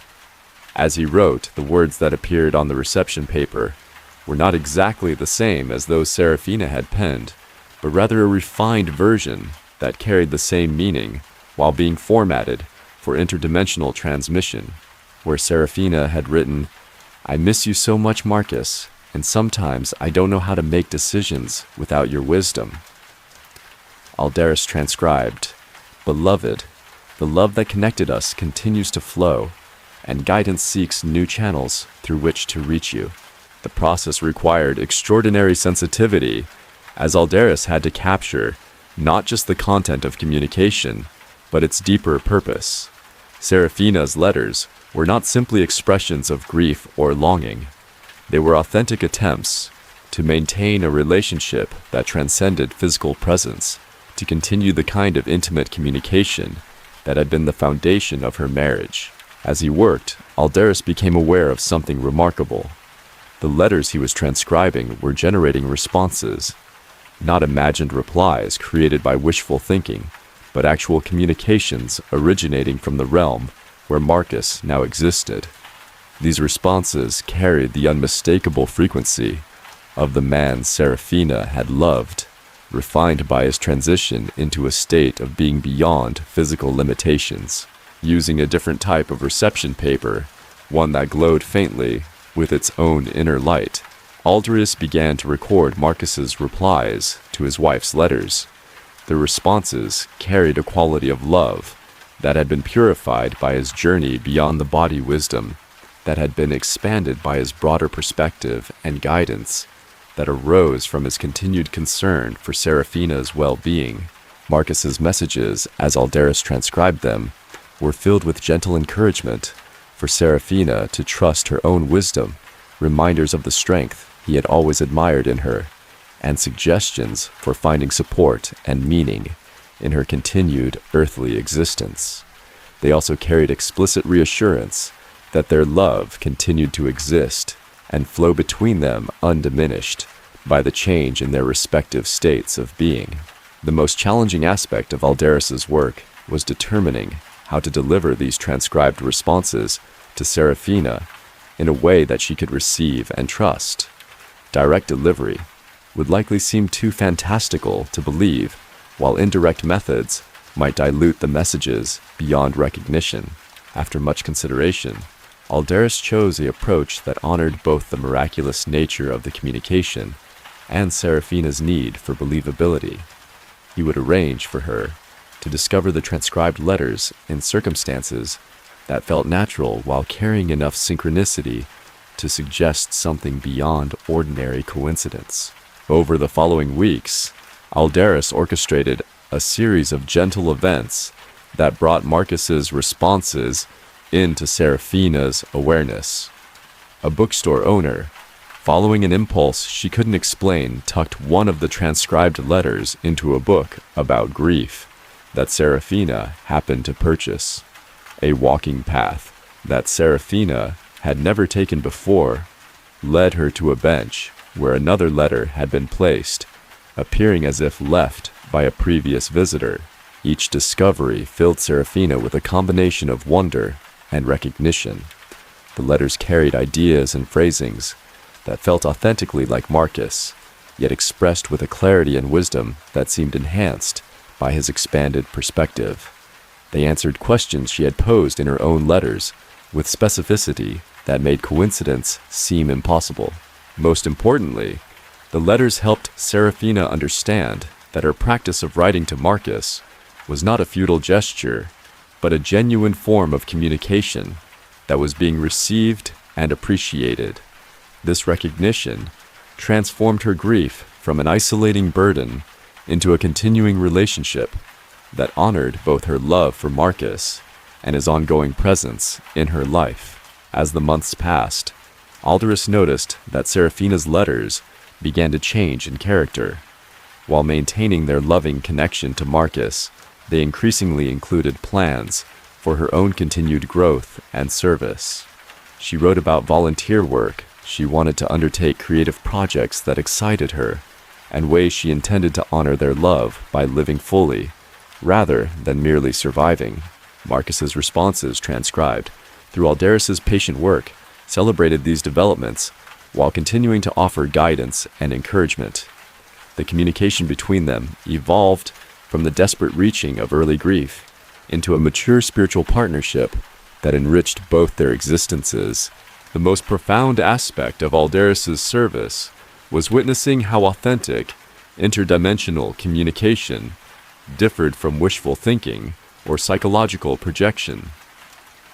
S1: As he wrote, the words that appeared on the reception paper were not exactly the same as those Seraphina had penned, but rather a refined version that carried the same meaning while being formatted for interdimensional transmission. Where Seraphina had written, "I miss you so much, Marcus, and sometimes I don't know how to make decisions without your wisdom." Alderus transcribed, "Beloved, the love that connected us continues to flow, and guidance seeks new channels through which to reach you." The process required extraordinary sensitivity as Aldaris had to capture not just the content of communication, but its deeper purpose. Serafina's letters were not simply expressions of grief or longing. They were authentic attempts to maintain a relationship that transcended physical presence, to continue the kind of intimate communication that had been the foundation of her marriage. As he worked, Aldaris became aware of something remarkable. The letters he was transcribing were generating responses, not imagined replies created by wishful thinking, but actual communications originating from the realm where Marcus now existed. These responses carried the unmistakable frequency of the man Serafina had loved, refined by his transition into a state of being beyond physical limitations. Using a different type of reception paper, one that glowed faintly with its own inner light, Aldaris began to record Marcus's replies to his wife's letters. The responses carried a quality of love that had been purified by his journey beyond the body wisdom, that had been expanded by his broader perspective and guidance, that arose from his continued concern for Serafina's well-being. Marcus's messages, as Aldaris transcribed them, were filled with gentle encouragement for Serafina to trust her own wisdom, reminders of the strength he had always admired in her, and suggestions for finding support and meaning in her continued earthly existence. They also carried explicit reassurance that their love continued to exist and flow between them undiminished by the change in their respective states of being. The most challenging aspect of Aldaris's work was determining how to deliver these transcribed responses to Serafina in a way that she could receive and trust. Direct delivery would likely seem too fantastical to believe, while indirect methods might dilute the messages beyond recognition. After much consideration, Aldaris chose an approach that honored both the miraculous nature of the communication and Serafina's need for believability. He would arrange for her to discover the transcribed letters in circumstances that felt natural while carrying enough synchronicity to suggest something beyond ordinary coincidence. Over the following weeks, Aldaris orchestrated a series of gentle events that brought Marcus's responses into Serafina's awareness. A bookstore owner, following an impulse she couldn't explain, tucked one of the transcribed letters into a book about grief that Serafina happened to purchase. A walking path that Serafina had never taken before led her to a bench where another letter had been placed, appearing as if left by a previous visitor. Each discovery filled Serafina with a combination of wonder and recognition. The letters carried ideas and phrasings that felt authentically like Marcus, yet expressed with a clarity and wisdom that seemed enhanced by his expanded perspective. They answered questions she had posed in her own letters with specificity that made coincidence seem impossible. Most importantly, the letters helped Serafina understand that her practice of writing to Marcus was not a futile gesture, but a genuine form of communication that was being received and appreciated. This recognition transformed her grief from an isolating burden into a continuing relationship that honored both her love for Marcus and his ongoing presence in her life. As the months passed, Aldaris noticed that Serafina's letters began to change in character. While maintaining their loving connection to Marcus, they increasingly included plans for her own continued growth and service. She wrote about volunteer work she wanted to undertake, creative projects that excited her, and ways she intended to honor their love by living fully, rather than merely surviving. Marcus's responses, transcribed through Aldaris's patient work, celebrated these developments while continuing to offer guidance and encouragement. The communication between them evolved from the desperate reaching of early grief into a mature spiritual partnership that enriched both their existences. The most profound aspect of Aldaris's service was witnessing how authentic, interdimensional communication differed from wishful thinking or psychological projection.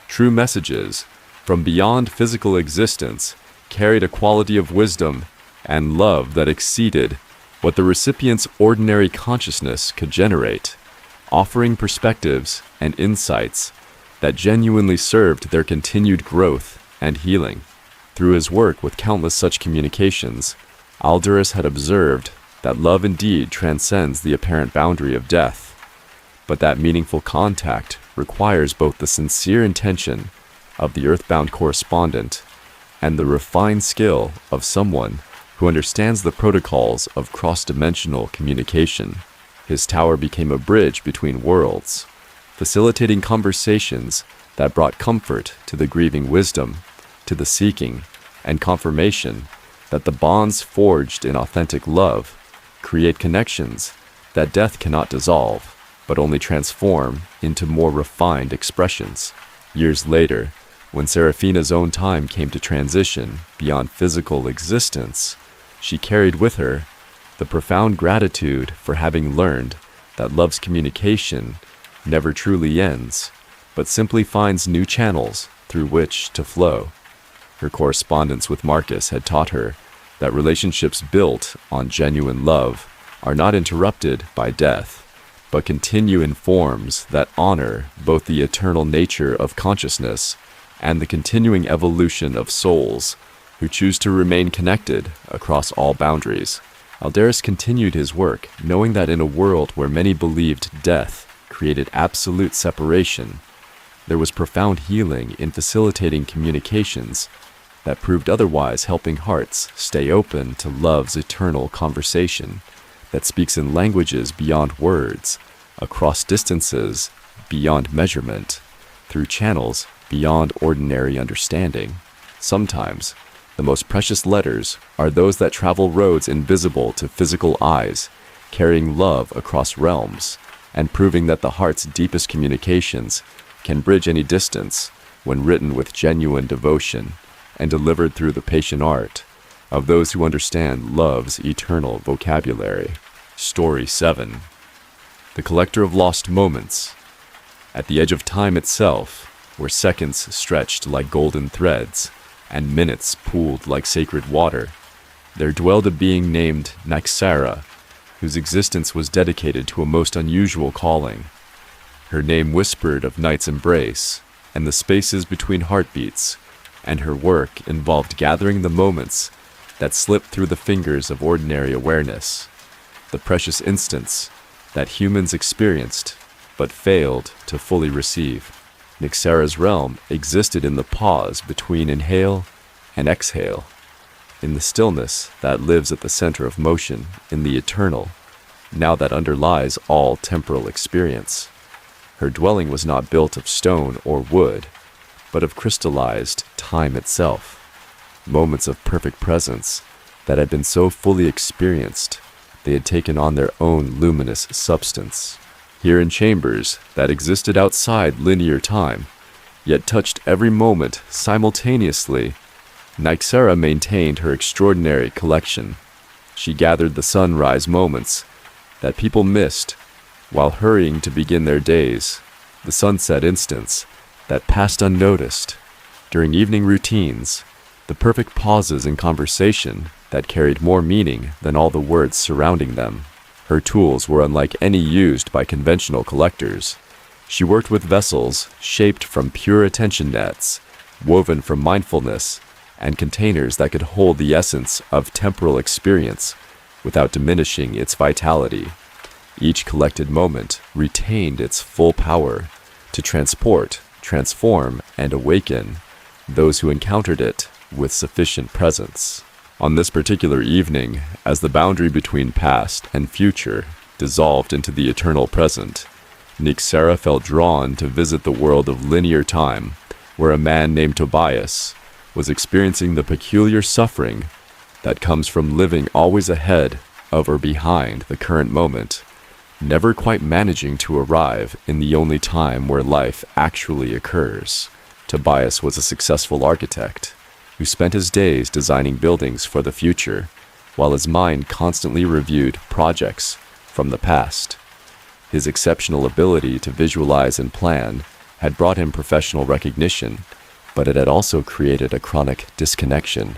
S1: True messages from beyond physical existence carried a quality of wisdom and love that exceeded what the recipient's ordinary consciousness could generate, offering perspectives and insights that genuinely served their continued growth and healing. Through his work with countless such communications, Alduras had observed that love indeed transcends the apparent boundary of death, but that meaningful contact requires both the sincere intention of the earthbound correspondent and the refined skill of someone who understands the protocols of cross-dimensional communication. His tower became a bridge between worlds, facilitating conversations that brought comfort to the grieving wisdom, to the seeking, and confirmation that the bonds forged in authentic love create connections that death cannot dissolve, but only transform into more refined expressions. Years later, when Serafina's own time came to transition beyond physical existence, she carried with her the profound gratitude for having learned that love's communication never truly ends, but simply finds new channels through which to flow. Her correspondence with Marcus had taught her that relationships built on genuine love are not interrupted by death, but continue in forms that honor both the eternal nature of consciousness and the continuing evolution of souls who choose to remain connected across all boundaries. Alduras continued his work, knowing that in a world where many believed death created absolute separation, there was profound healing in facilitating communications that proved otherwise, helping hearts stay open to love's eternal conversation that speaks in languages beyond words, across distances beyond measurement, through channels beyond ordinary understanding. Sometimes, the most precious letters are those that travel roads invisible to physical eyes, carrying love across realms, and proving that the heart's deepest communications can bridge any distance when written with genuine devotion and delivered through the patient art of those who understand love's eternal vocabulary. Story 7. The Collector of Lost Moments. At the edge of time itself, where seconds stretched like golden threads and minutes pooled like sacred water, there dwelled a being named Nyxara, whose existence was dedicated to a most unusual calling. Her name whispered of night's embrace and the spaces between heartbeats, and her work involved gathering the moments that slipped through the fingers of ordinary awareness, the precious instants that humans experienced but failed to fully receive. Nyxara's realm existed in the pause between inhale and exhale, in the stillness that lives at the center of motion, in the eternal, now that underlies all temporal experience. Her dwelling was not built of stone or wood, but of crystallized time itself, moments of perfect presence that had been so fully experienced they had taken on their own luminous substance. Here in chambers that existed outside linear time, yet touched every moment simultaneously, Nyxara maintained her extraordinary collection. She gathered the sunrise moments that people missed while hurrying to begin their days, the sunset instants that passed unnoticed during evening routines, the perfect pauses in conversation that carried more meaning than all the words surrounding them. Her tools were unlike any used by conventional collectors. She worked with vessels shaped from pure attention nets, woven from mindfulness, and containers that could hold the essence of temporal experience without diminishing its vitality. Each collected moment retained its full power to transport, transform, and awaken those who encountered it with sufficient presence. On this particular evening, as the boundary between past and future dissolved into the eternal present, Nyxara felt drawn to visit the world of linear time, where a man named Tobias was experiencing the peculiar suffering that comes from living always ahead of or behind the current moment, never quite managing to arrive in the only time where life actually occurs. Tobias was a successful architect who spent his days designing buildings for the future, while his mind constantly reviewed projects from the past. His exceptional ability to visualize and plan had brought him professional recognition, but it had also created a chronic disconnection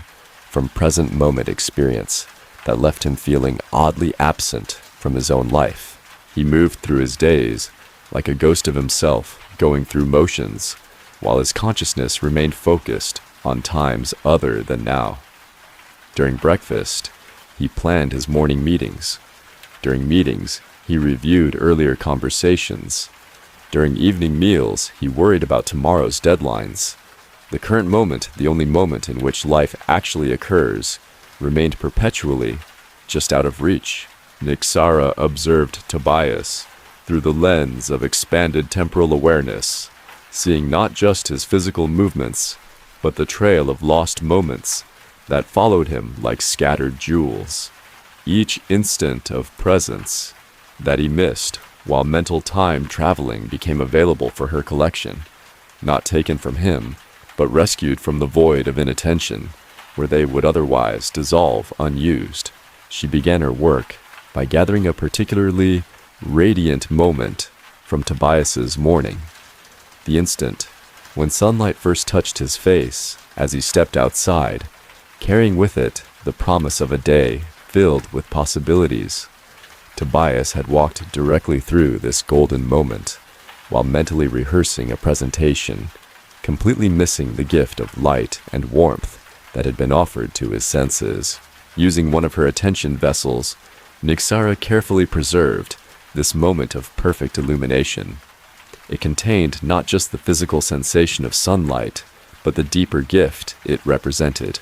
S1: from present moment experience that left him feeling oddly absent from his own life. He moved through his days like a ghost of himself, going through motions, while his consciousness remained focused on times other than now. During breakfast, he planned his morning meetings. During meetings, he reviewed earlier conversations. During evening meals, he worried about tomorrow's deadlines. The current moment, the only moment in which life actually occurs, remained perpetually just out of reach. Niksara observed Tobias through the lens of expanded temporal awareness, seeing not just his physical movements, but the trail of lost moments that followed him like scattered jewels. Each instant of presence that he missed while mental time traveling became available for her collection, not taken from him, but rescued from the void of inattention, where they would otherwise dissolve unused. She began her work by gathering a particularly radiant moment from Tobias's morning. The instant when sunlight first touched his face as he stepped outside, carrying with it the promise of a day filled with possibilities. Tobias had walked directly through this golden moment while mentally rehearsing a presentation, completely missing the gift of light and warmth that had been offered to his senses. Using one of her attention vessels, Niksara carefully preserved this moment of perfect illumination. It contained not just the physical sensation of sunlight, but the deeper gift it represented.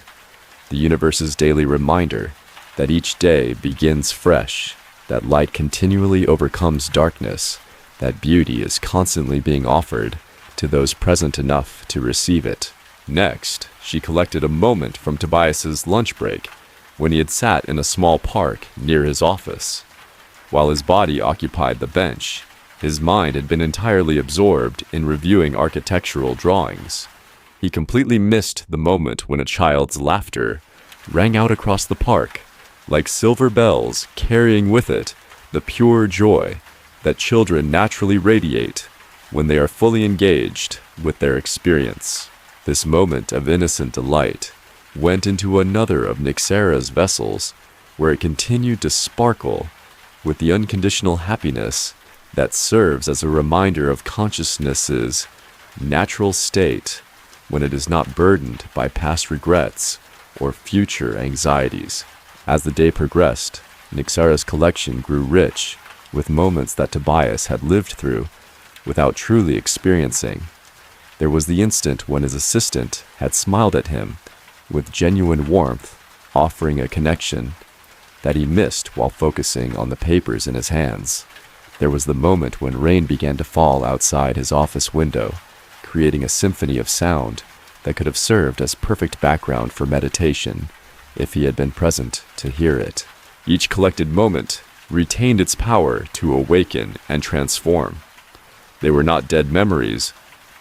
S1: The universe's daily reminder that each day begins fresh, that light continually overcomes darkness, that beauty is constantly being offered to those present enough to receive it. Next, she collected a moment from Tobias's lunch break when he had sat in a small park near his office. While his body occupied the bench, his mind had been entirely absorbed in reviewing architectural drawings. He completely missed the moment when a child's laughter rang out across the park, like silver bells carrying with it the pure joy that children naturally radiate when they are fully engaged with their experience. This moment of innocent delight went into another of Niksara's vessels, where it continued to sparkle with the unconditional happiness that serves as a reminder of consciousness's natural state when it is not burdened by past regrets or future anxieties. As the day progressed, Niksara's collection grew rich with moments that Tobias had lived through without truly experiencing. There was the instant when his assistant had smiled at him with genuine warmth, offering a connection that he missed while focusing on the papers in his hands. There was the moment when rain began to fall outside his office window, creating a symphony of sound that could have served as perfect background for meditation if he had been present to hear it. Each collected moment retained its power to awaken and transform. They were not dead memories,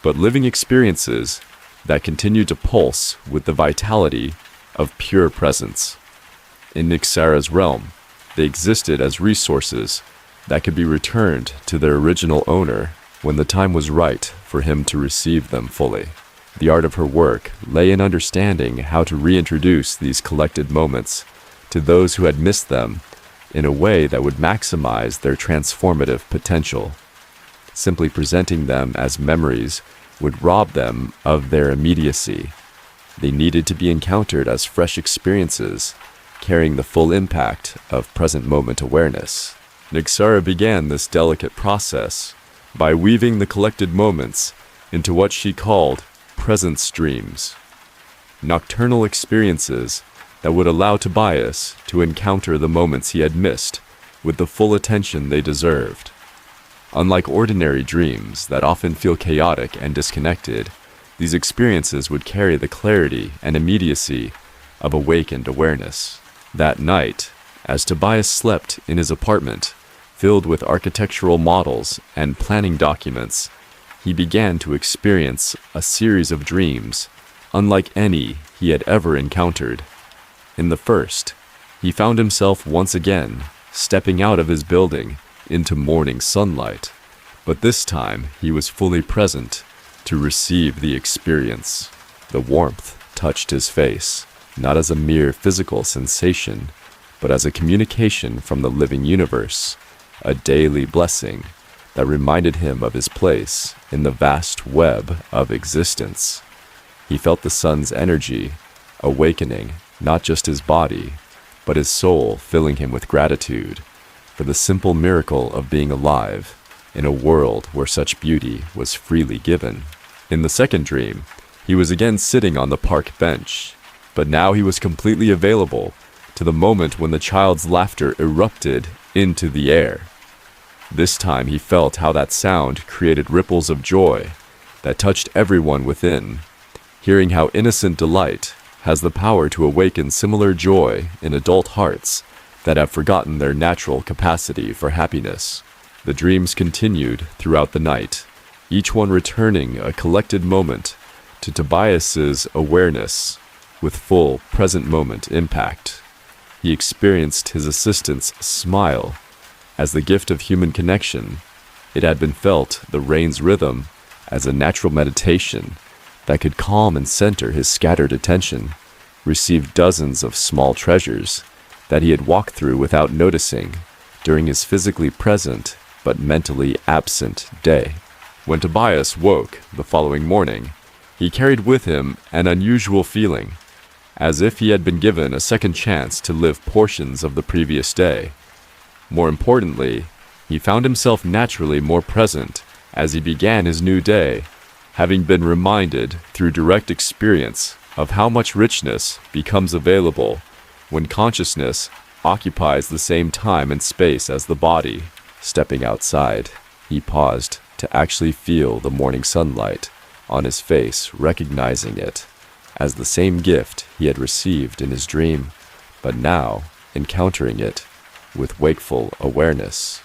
S1: but living experiences that continued to pulse with the vitality of pure presence. In Niksara's realm, they existed as resources that could be returned to their original owner when the time was right for him to receive them fully. The art of her work lay in understanding how to reintroduce these collected moments to those who had missed them in a way that would maximize their transformative potential. Simply presenting them as memories would rob them of their immediacy. They needed to be encountered as fresh experiences, carrying the full impact of present moment awareness. Niksara began this delicate process by weaving the collected moments into what she called present streams, nocturnal experiences that would allow Tobias to encounter the moments he had missed with the full attention they deserved. Unlike ordinary dreams that often feel chaotic and disconnected, these experiences would carry the clarity and immediacy of awakened awareness. That night, as Tobias slept in his apartment, filled with architectural models and planning documents, he began to experience a series of dreams unlike any he had ever encountered. In the first, he found himself once again stepping out of his building into morning sunlight, but this time he was fully present to receive the experience. The warmth touched his face, not as a mere physical sensation, but as a communication from the living universe, a daily blessing that reminded him of his place in the vast web of existence. He felt the sun's energy, awakening not just his body, but his soul, filling him with gratitude for the simple miracle of being alive in a world where such beauty was freely given. In the second dream, he was again sitting on the park bench, but now he was completely available to the moment when the child's laughter erupted into the air. This time he felt how that sound created ripples of joy that touched everyone within, hearing how innocent delight has the power to awaken similar joy in adult hearts that have forgotten their natural capacity for happiness. The dreams continued throughout the night, each one returning a collected moment to Tobias's awareness with full present moment impact. He experienced his assistant's smile as the gift of human connection. It had been felt the rain's rhythm as a natural meditation that could calm and center his scattered attention, received dozens of small treasures that he had walked through without noticing during his physically present but mentally absent day. When Tobias woke the following morning, he carried with him an unusual feeling, as if he had been given a second chance to live portions of the previous day. More importantly, he found himself naturally more present as he began his new day, having been reminded through direct experience of how much richness becomes available when consciousness occupies the same time and space as the body. Stepping outside, he paused to actually feel the morning sunlight on his face, recognizing it as the same gift he had received in his dream, but now encountering it with wakeful awareness.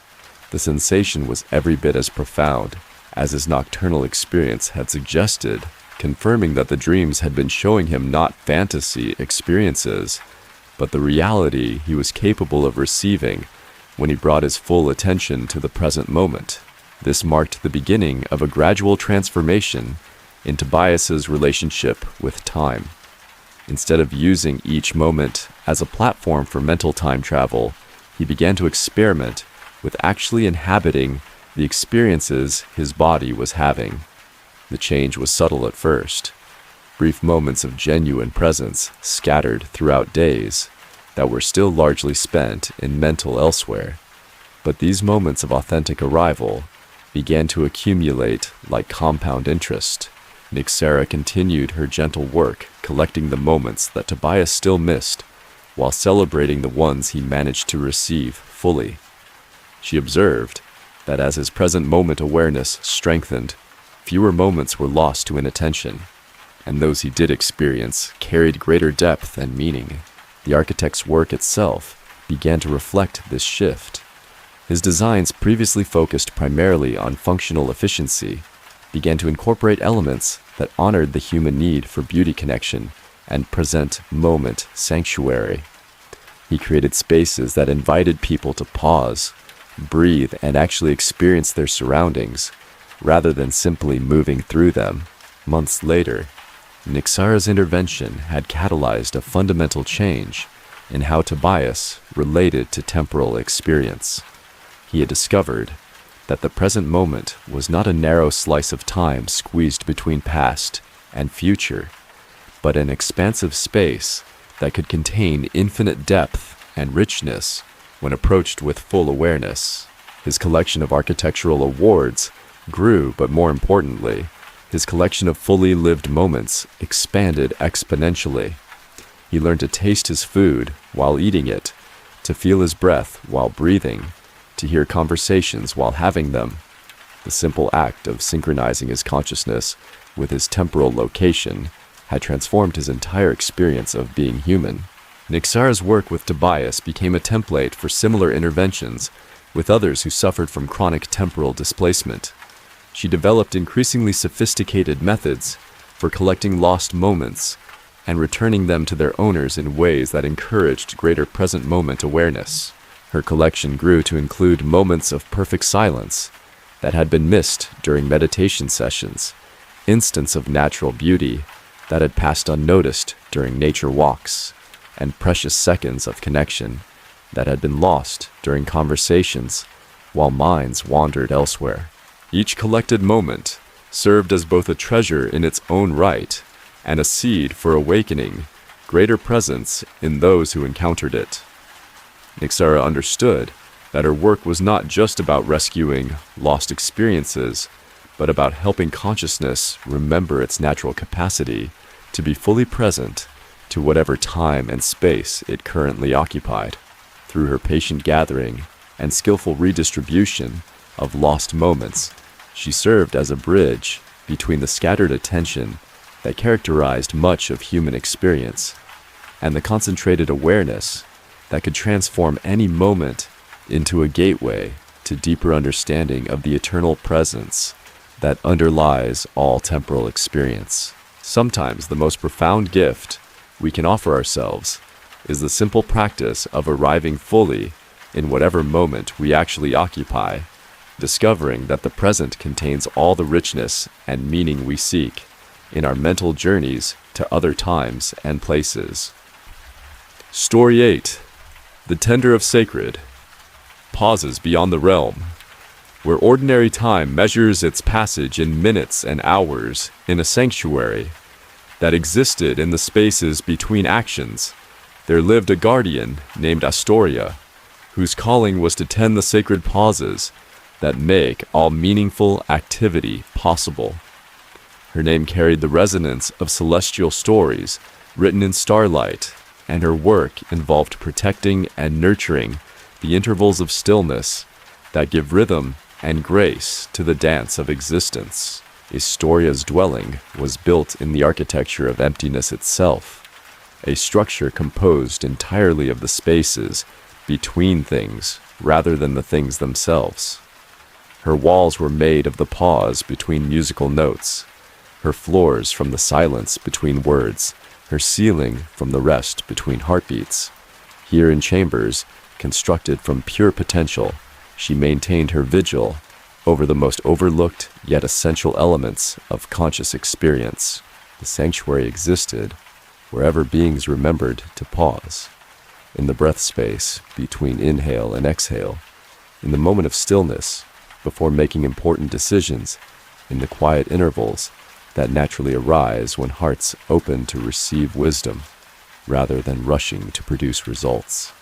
S1: The sensation was every bit as profound as his nocturnal experience had suggested, confirming that the dreams had been showing him not fantasy experiences, but the reality he was capable of receiving when he brought his full attention to the present moment. This marked the beginning of a gradual transformation in Tobias's relationship with time. Instead of using each moment as a platform for mental time travel, he began to experiment with actually inhabiting the experiences his body was having. The change was subtle at first, brief moments of genuine presence scattered throughout days that were still largely spent in mental elsewhere. But these moments of authentic arrival began to accumulate like compound interest. Nixara continued her gentle work, collecting the moments that Tobias still missed, while celebrating the ones he managed to receive fully. She observed that as his present moment awareness strengthened, fewer moments were lost to inattention, and those he did experience carried greater depth and meaning. The architect's work itself began to reflect this shift. His designs, previously focused primarily on functional efficiency, began to incorporate elements that honored the human need for beauty connection and present moment sanctuary. He created spaces that invited people to pause, breathe, and actually experience their surroundings, rather than simply moving through them. Months later, Nixara's intervention had catalyzed a fundamental change in how Tobias related to temporal experience. He had discovered that the present moment was not a narrow slice of time squeezed between past and future, but an expansive space that could contain infinite depth and richness when approached with full awareness. His collection of architectural awards grew, but more importantly, his collection of fully lived moments expanded exponentially. He learned to taste his food while eating it, to feel his breath while breathing, to hear conversations while having them. The simple act of synchronizing his consciousness with his temporal location had transformed his entire experience of being human. Nixara's work with Tobias became a template for similar interventions with others who suffered from chronic temporal displacement. She developed increasingly sophisticated methods for collecting lost moments and returning them to their owners in ways that encouraged greater present moment awareness. Her collection grew to include moments of perfect silence that had been missed during meditation sessions, instants of natural beauty that had passed unnoticed during nature walks, and precious seconds of connection that had been lost during conversations while minds wandered elsewhere. Each collected moment served as both a treasure in its own right and a seed for awakening greater presence in those who encountered it. Nixara understood that her work was not just about rescuing lost experiences, but about helping consciousness remember its natural capacity to be fully present to whatever time and space it currently occupied. Through her patient gathering and skillful redistribution of lost moments, she served as a bridge between the scattered attention that characterized much of human experience and the concentrated awareness that could transform any moment into a gateway to deeper understanding of the eternal presence that underlies all temporal experience. Sometimes the most profound gift we can offer ourselves is the simple practice of arriving fully in whatever moment we actually occupy, discovering that the present contains all the richness and meaning we seek in our mental journeys to other times and places. Story 8. The Tender of Sacred. Pauses beyond the realm. Where ordinary time measures its passage in minutes and hours in a sanctuary that existed in the spaces between actions, there lived a guardian named Astoria, whose calling was to tend the sacred pauses that make all meaningful activity possible. Her name carried the resonance of celestial stories written in starlight, and her work involved protecting and nurturing the intervals of stillness that give rhythm and grace to the dance of existence. Astoria's dwelling was built in the architecture of emptiness itself, a structure composed entirely of the spaces between things rather than the things themselves. Her walls were made of the pause between musical notes, her floors from the silence between words, her ceiling from the rest between heartbeats. Here in chambers, constructed from pure potential, she maintained her vigil over the most overlooked yet essential elements of conscious experience. The sanctuary existed wherever beings remembered to pause, in the breath space between inhale and exhale, in the moment of stillness before making important decisions, in the quiet intervals that naturally arise when hearts open to receive wisdom rather than rushing to produce results.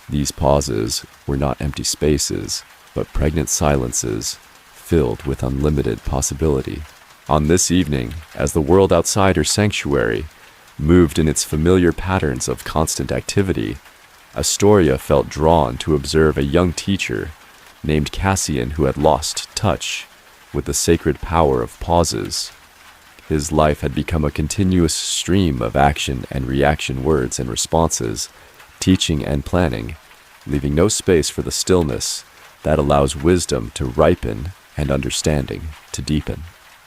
S1: These pauses were not empty spaces, but pregnant silences filled with unlimited possibility. On this evening, as the world outside her sanctuary moved in its familiar patterns of constant activity, Astoria felt drawn to observe a young teacher named Cassian who had lost touch with the sacred power of pauses. His life had become a continuous stream of action and reaction, words and responses, teaching and planning, leaving no space for the stillness that allows wisdom to ripen and understanding to deepen.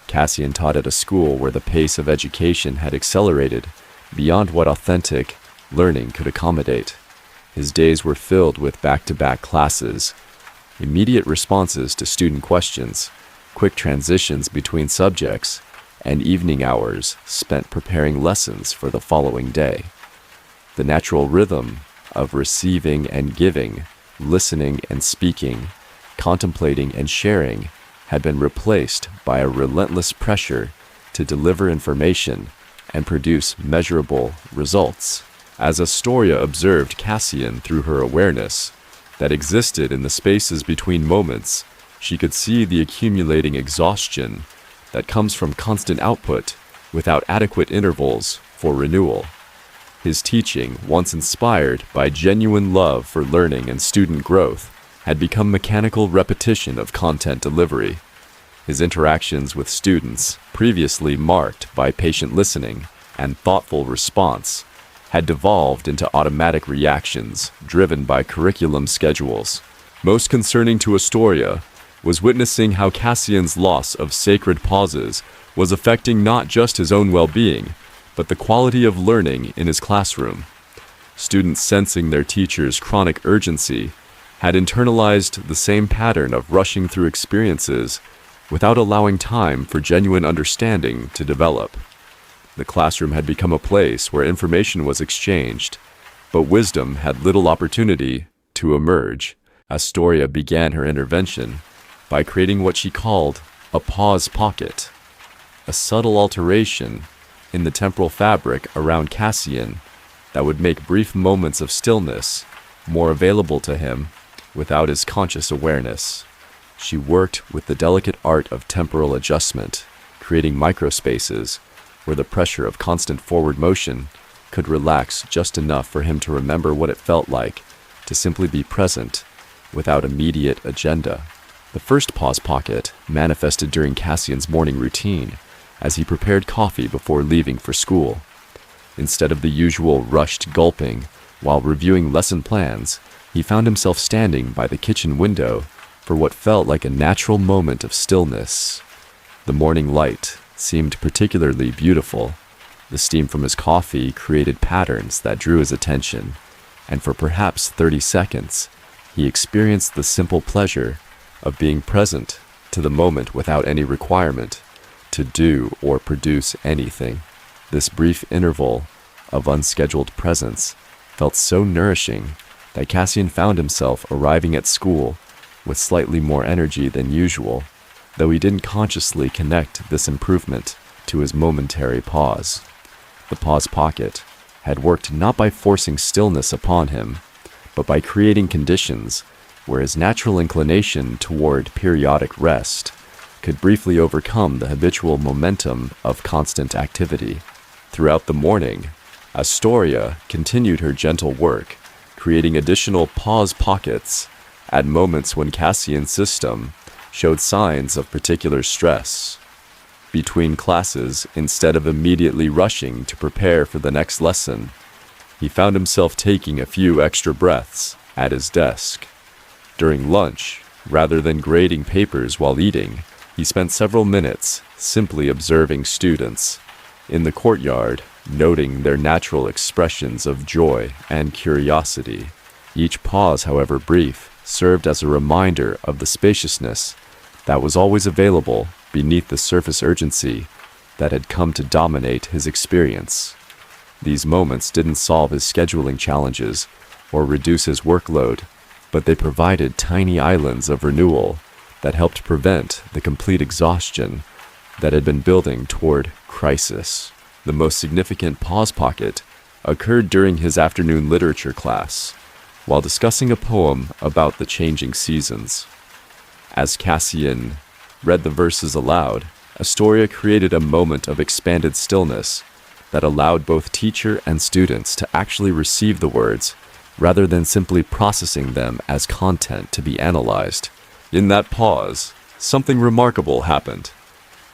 S1: Cassian taught at a school where the pace of education had accelerated beyond what authentic learning could accommodate. His days were filled with back-to-back classes, immediate responses to student questions, quick transitions between subjects, and evening hours spent preparing lessons for the following day. The natural rhythm of receiving and giving, listening and speaking, contemplating and sharing had been replaced by a relentless pressure to deliver information and produce measurable results. As Astoria observed Cassian through her awareness that existed in the spaces between moments, she could see the accumulating exhaustion that comes from constant output without adequate intervals for renewal. His teaching, once inspired by genuine love for learning and student growth, had become mechanical repetition of content delivery. His interactions with students, previously marked by patient listening and thoughtful response, had devolved into automatic reactions driven by curriculum schedules. Most concerning to Astoria was witnessing how Cassian's loss of sacred pauses was affecting not just his own well-being, but the quality of learning in his classroom. Students, sensing their teacher's chronic urgency, had internalized the same pattern of rushing through experiences without allowing time for genuine understanding to develop. The classroom had become a place where information was exchanged, But wisdom had little opportunity to emerge. Astoria began her intervention by creating what she called a pause pocket, a subtle alteration in the temporal fabric around Cassian that would make brief moments of stillness more available to him without his conscious awareness. She worked with the delicate art of temporal adjustment, creating microspaces where the pressure of constant forward motion could relax just enough for him to remember what it felt like to simply be present without immediate agenda. The first pause pocket manifested during Cassian's morning routine as he prepared coffee before leaving for school. Instead of the usual rushed gulping while reviewing lesson plans, he found himself standing by the kitchen window for what felt like a natural moment of stillness. The morning light seemed particularly beautiful. The steam from his coffee created patterns that drew his attention, and for perhaps 30 seconds, he experienced the simple pleasure of being present to the moment without any requirement to do or produce anything. This brief interval of unscheduled presence felt so nourishing that Cassian found himself arriving at school with slightly more energy than usual, though he didn't consciously connect this improvement to his momentary pause. The pause pocket had worked not by forcing stillness upon him, but by creating conditions where his natural inclination toward periodic rest could briefly overcome the habitual momentum of constant activity. Throughout the morning, Astoria continued her gentle work, creating additional pause pockets at moments when Cassian's system showed signs of particular stress. Between classes, instead of immediately rushing to prepare for the next lesson, he found himself taking a few extra breaths at his desk. During lunch, rather than grading papers while eating, he spent several minutes simply observing students in the courtyard, noting their natural expressions of joy and curiosity. Each pause, however brief, served as a reminder of the spaciousness that was always available beneath the surface urgency that had come to dominate his experience. These moments didn't solve his scheduling challenges or reduce his workload, but they provided tiny islands of renewal that helped prevent the complete exhaustion that had been building toward crisis. The most significant pause pocket occurred during his afternoon literature class, while discussing a poem about the changing seasons. As Cassian read the verses aloud, Astoria created a moment of expanded stillness that allowed both teacher and students to actually receive the words rather than simply processing them as content to be analyzed. In that pause, something remarkable happened.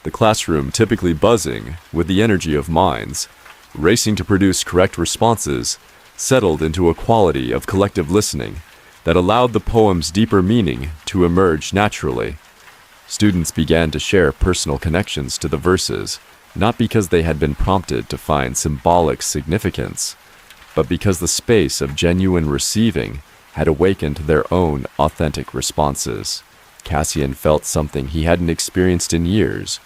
S1: The classroom, typically buzzing with the energy of minds racing to produce correct responses, settled into a quality of collective listening that allowed the poem's deeper meaning to emerge naturally. Students began to share personal connections to the verses, not because they had been prompted to find symbolic significance, but because the space of genuine receiving had awakened their own authentic responses. Cassian felt something he hadn't experienced in years,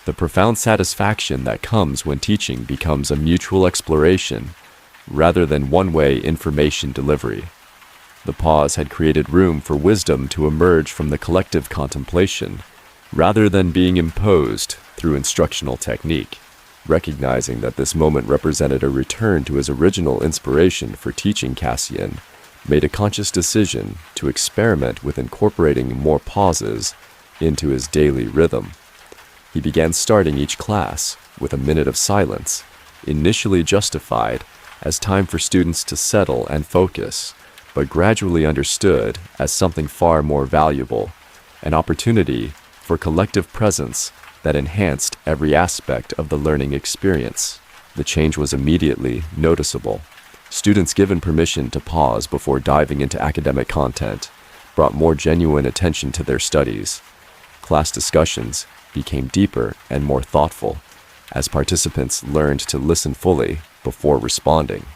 S1: the profound satisfaction that comes when teaching becomes a mutual exploration rather than one-way information delivery. The pause had created room for wisdom to emerge from the collective contemplation, rather than being imposed through instructional technique. Recognizing that this moment represented a return to his original inspiration for teaching, Cassian made a conscious decision to experiment with incorporating more pauses into his daily rhythm. He began starting each class with a minute of silence, initially justified as time for students to settle and focus, but gradually understood as something far more valuable, an opportunity for collective presence that enhanced every aspect of the learning experience. The change was immediately noticeable. Students given permission to pause before diving into academic content brought more genuine attention to their studies. Class discussions became deeper and more thoughtful as participants learned to listen fully before responding.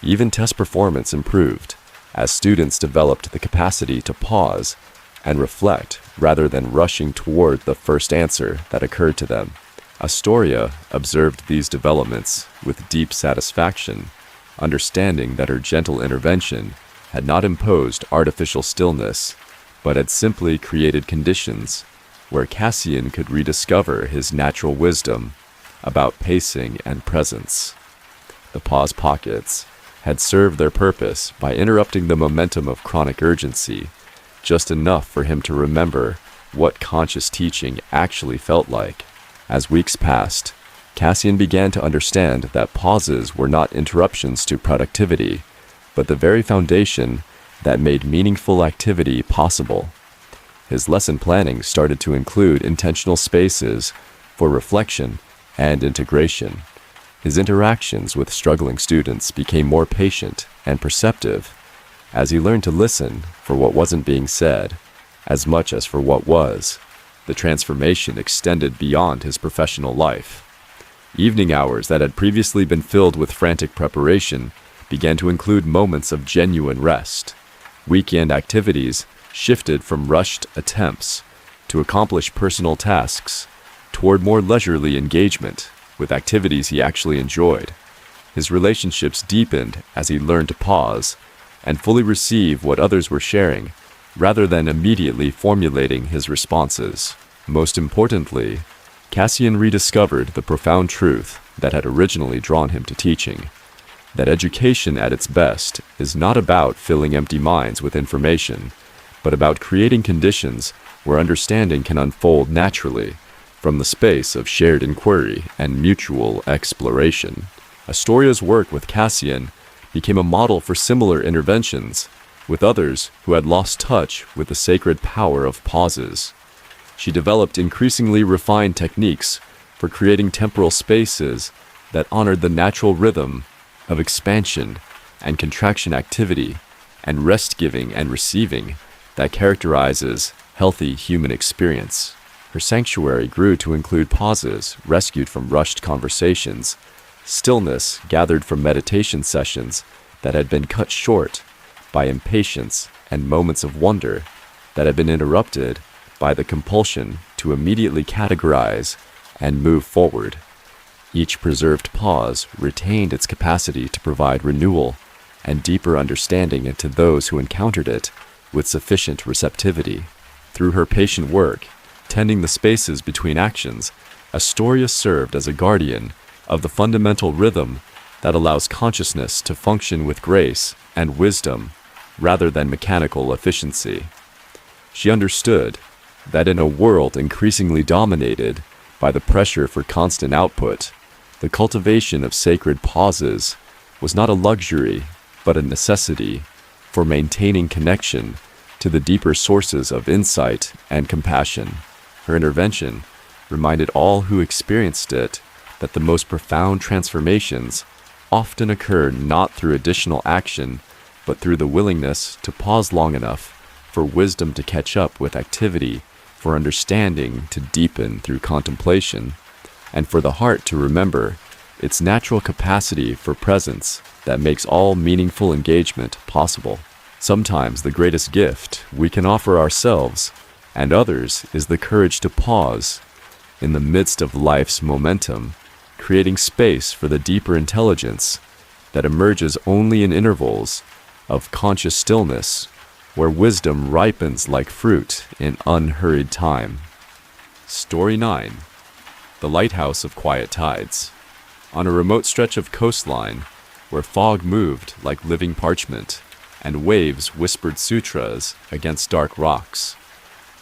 S1: Even test performance improved as students developed the capacity to pause and reflect rather than rushing toward the first answer that occurred to them. Astoria observed these developments with deep satisfaction understanding that her gentle intervention had not imposed artificial stillness, but had simply created conditions where Cassian could rediscover his natural wisdom about pacing and presence. The pause pockets had served their purpose by interrupting the momentum of chronic urgency, just enough for him to remember what conscious teaching actually felt like. As weeks passed, Cassian began to understand that pauses were not interruptions to productivity, but the very foundation that made meaningful activity possible. His lesson planning started to include intentional spaces for reflection and integration. His interactions with struggling students became more patient and perceptive as he learned to listen for what wasn't being said as much as for what was. The transformation extended beyond his professional life. Evening hours that had previously been filled with frantic preparation began to include moments of genuine rest. Weekend activities shifted from rushed attempts to accomplish personal tasks toward more leisurely engagement with activities he actually enjoyed. His relationships deepened as he learned to pause and fully receive what others were sharing, rather than immediately formulating his responses. Most importantly, Cassian rediscovered the profound truth that had originally drawn him to teaching, that education at its best is not about filling empty minds with information, but about creating conditions where understanding can unfold naturally from the space of shared inquiry and mutual exploration. Astoria's work with Cassian became a model for similar interventions with others who had lost touch with the sacred power of pauses. She developed increasingly refined techniques for creating temporal spaces that honored the natural rhythm of expansion and contraction activity and rest-giving and receiving that characterizes healthy human experience. Her sanctuary grew to include pauses rescued from rushed conversations, stillness gathered from meditation sessions that had been cut short by impatience, and moments of wonder that had been interrupted by the compulsion to immediately categorize and move forward. Each preserved pause retained its capacity to provide renewal and deeper understanding into those who encountered it with sufficient receptivity. Through her patient work, tending the spaces between actions, Astoria served as a guardian of the fundamental rhythm that allows consciousness to function with grace and wisdom rather than mechanical efficiency. She understood that in a world increasingly dominated by the pressure for constant output, the cultivation of sacred pauses was not a luxury, but a necessity for maintaining connection to the deeper sources of insight and compassion. Her intervention reminded all who experienced it that the most profound transformations often occur not through additional action, but through the willingness to pause long enough for wisdom to catch up with activity, for understanding to deepen through contemplation, and for the heart to remember its natural capacity for presence that makes all meaningful engagement possible. Sometimes the greatest gift we can offer ourselves and others is the courage to pause in the midst of life's momentum, creating space for the deeper intelligence that emerges only in intervals of conscious stillness, where wisdom ripens like fruit in unhurried time. Story 9. The Lighthouse of Quiet Tides. On a remote stretch of coastline, where fog moved like living parchment, and waves whispered sutras against dark rocks,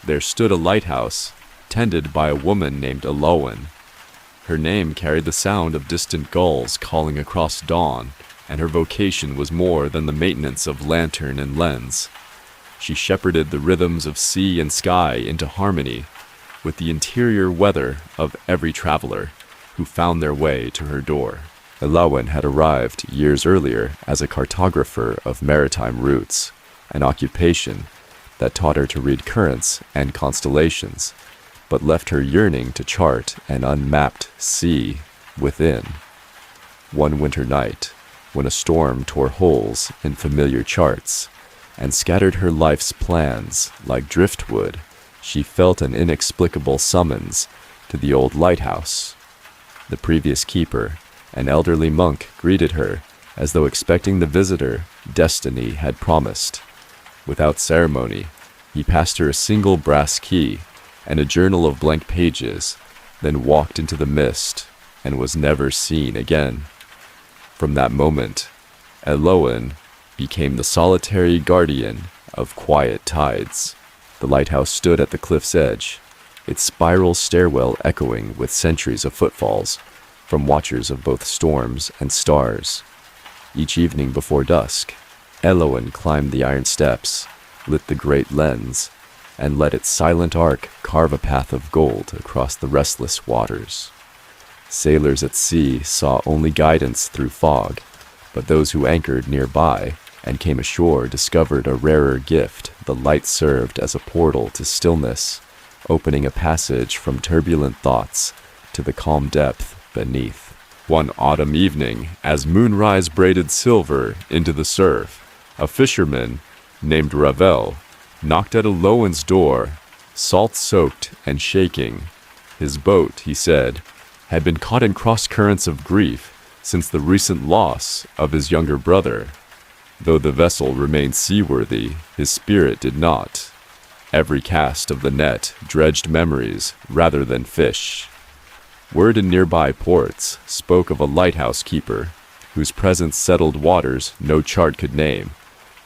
S1: there stood a lighthouse, tended by a woman named Aloan. Her name carried the sound of distant gulls calling across dawn, and her vocation was more than the maintenance of lantern and lens. She shepherded the rhythms of sea and sky into harmony with the interior weather of every traveler who found their way to her door. Aloan had arrived years earlier as a cartographer of maritime routes, an occupation that taught her to read currents and constellations, but left her yearning to chart an unmapped sea within. One winter night, when a storm tore holes in familiar charts and scattered her life's plans like driftwood, she felt an inexplicable summons to the old lighthouse. The previous keeper, an elderly monk, greeted her as though expecting the visitor destiny had promised. Without ceremony, he passed her a single brass key and a journal of blank pages, then walked into the mist and was never seen again. From that moment, Eloan became the solitary guardian of quiet tides. The lighthouse stood at the cliff's edge, its spiral stairwell echoing with centuries of footfalls from watchers of both storms and stars. Each evening before dusk, Eloan climbed the iron steps, lit the great lens, and let its silent arc carve a path of gold across the restless waters. Sailors at sea saw only guidance through fog, but those who anchored nearby and came ashore discovered a rarer gift. The light served as a portal to stillness, opening a passage from turbulent thoughts to the calm depth beneath. One autumn evening, as moonrise braided silver into the surf, a fisherman named Ravel knocked at Eloan's door, salt-soaked and shaking. His boat, he said, had been caught in cross-currents of grief since the recent loss of his younger brother. Though the vessel remained seaworthy, his spirit did not. Every cast of the net dredged memories rather than fish. Word in nearby ports spoke of a lighthouse keeper, whose presence settled waters no chart could name.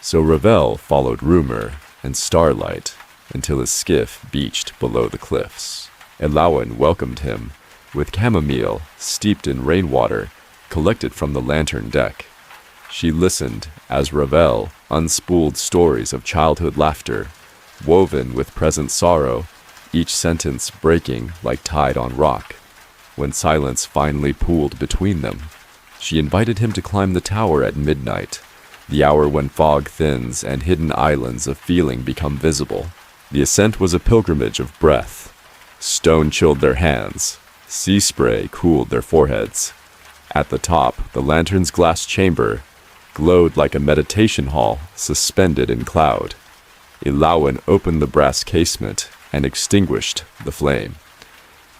S1: So Ravel followed rumor and starlight until his skiff beached below the cliffs. Eloan welcomed him with chamomile steeped in rainwater collected from the lantern deck. She listened as Ravel unspooled stories of childhood laughter, woven with present sorrow, each sentence breaking like tide on rock. When silence finally pooled between them, she invited him to climb the tower at midnight, the hour when fog thins and hidden islands of feeling become visible. The ascent was a pilgrimage of breath. Stone chilled their hands, sea spray cooled their foreheads. At the top, the lantern's glass chamber glowed like a meditation hall suspended in cloud. Eloan opened the brass casement and extinguished the flame.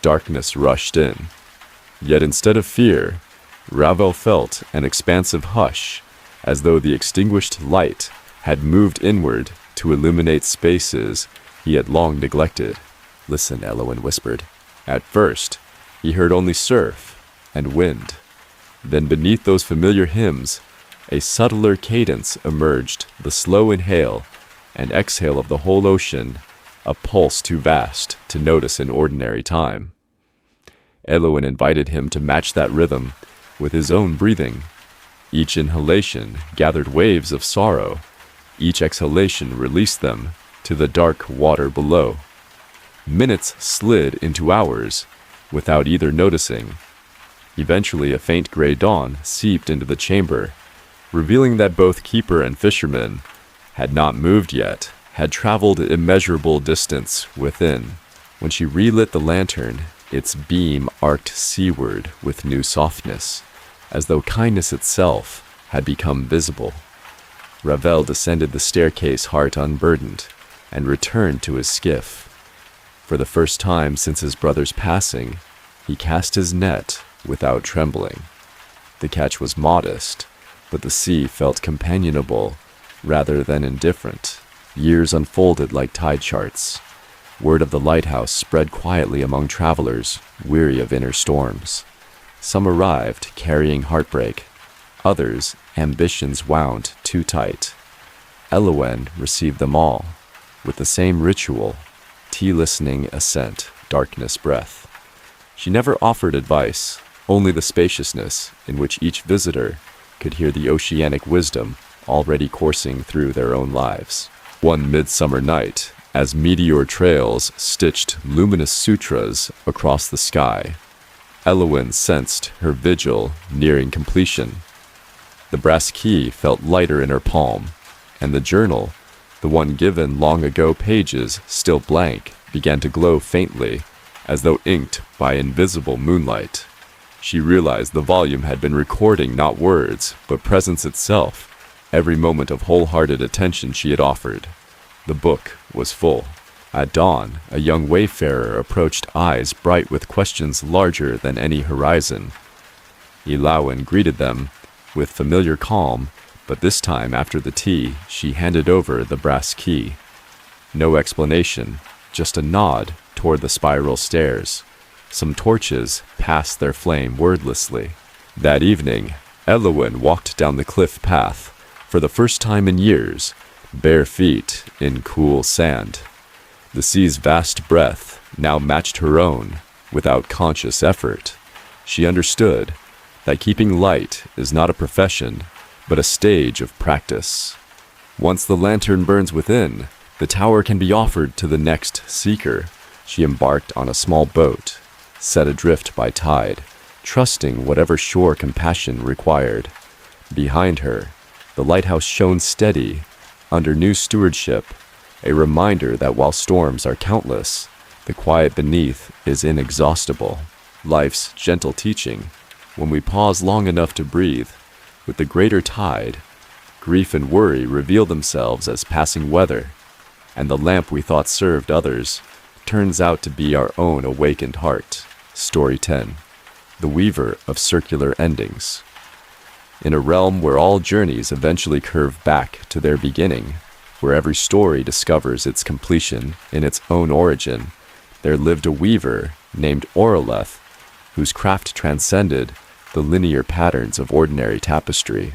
S1: Darkness rushed in. Yet instead of fear, Ravel felt an expansive hush, as though the extinguished light had moved inward to illuminate spaces he had long neglected. "Listen," Eloan whispered. At first, he heard only surf and wind. Then beneath those familiar hymns, a subtler cadence emerged, the slow inhale and exhale of the whole ocean, a pulse too vast to notice in ordinary time. Eloan invited him to match that rhythm with his own breathing. Each inhalation gathered waves of sorrow. Each exhalation released them to the dark water below. Minutes slid into hours without either noticing. Eventually, a faint gray dawn seeped into the chamber, revealing that both keeper and fisherman had not moved yet, had traveled immeasurable distance within. When she relit the lantern, its beam arced seaward with new softness, as though kindness itself had become visible. Ravel descended the staircase, heart unburdened, and returned to his skiff. For the first time since his brother's passing, he cast his net without trembling. The catch was modest, but the sea felt companionable rather than indifferent. Years unfolded like tide charts. Word of the lighthouse spread quietly among travelers weary of inner storms. Some arrived carrying heartbreak, others ambitions wound too tight. Eloan received them all, with the same ritual, tea-listening assent, darkness breath. She never offered advice, only the spaciousness in which each visitor could hear the oceanic wisdom already coursing through their own lives. One midsummer night, as meteor trails stitched luminous sutras across the sky, Eloan sensed her vigil nearing completion. The brass key felt lighter in her palm, and the journal, the one given long ago, pages still blank, began to glow faintly, as though inked by invisible moonlight. She realized the volume had been recording not words, but presence itself, every moment of wholehearted attention she had offered. The book was full. At dawn, a young wayfarer approached, eyes bright with questions larger than any horizon. Eloan greeted them, with familiar calm, but this time after the tea, she handed over the brass key. No explanation, just a nod toward the spiral stairs. Some torches passed their flame wordlessly. That evening, Elowin walked down the cliff path, for the first time in years, bare feet in cool sand. The sea's vast breath now matched her own, without conscious effort. She understood that keeping light is not a profession, but a stage of practice. Once the lantern burns within, the tower can be offered to the next seeker. She embarked on a small boat, set adrift by tide, trusting whatever shore compassion required. Behind her, the lighthouse shone steady, under new stewardship, a reminder that while storms are countless, the quiet beneath is inexhaustible. Life's gentle teaching, when we pause long enough to breathe, with the greater tide, grief and worry reveal themselves as passing weather, and the lamp we thought served others turns out to be our own awakened heart. Story 10. The Weaver of Circular Endings. In a realm where all journeys eventually curve back to their beginning, where every story discovers its completion in its own origin, there lived a weaver named Oroleth, whose craft transcended the linear patterns of ordinary tapestry.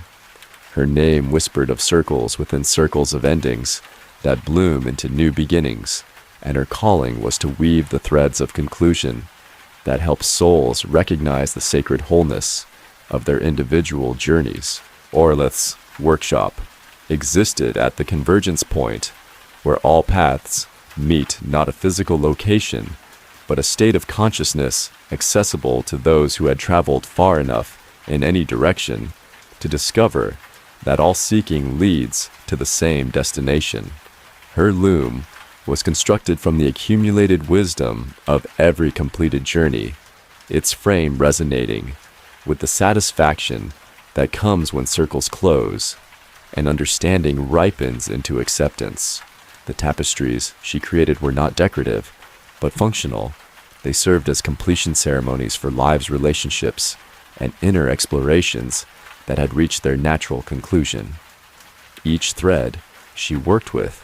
S1: Her name whispered of circles within circles of endings that bloom into new beginnings, and her calling was to weave the threads of conclusion that help souls recognize the sacred wholeness of their individual journeys. Oroleth's workshop existed at the convergence point where all paths meet, not a physical location, but a state of consciousness accessible to those who had traveled far enough in any direction to discover that all seeking leads to the same destination. Her loom was constructed from the accumulated wisdom of every completed journey, its frame resonating with the satisfaction that comes when circles close and understanding ripens into acceptance. The tapestries she created were not decorative, but functional. They served as completion ceremonies for lives' relationships and inner explorations that had reached their natural conclusion. Each thread she worked with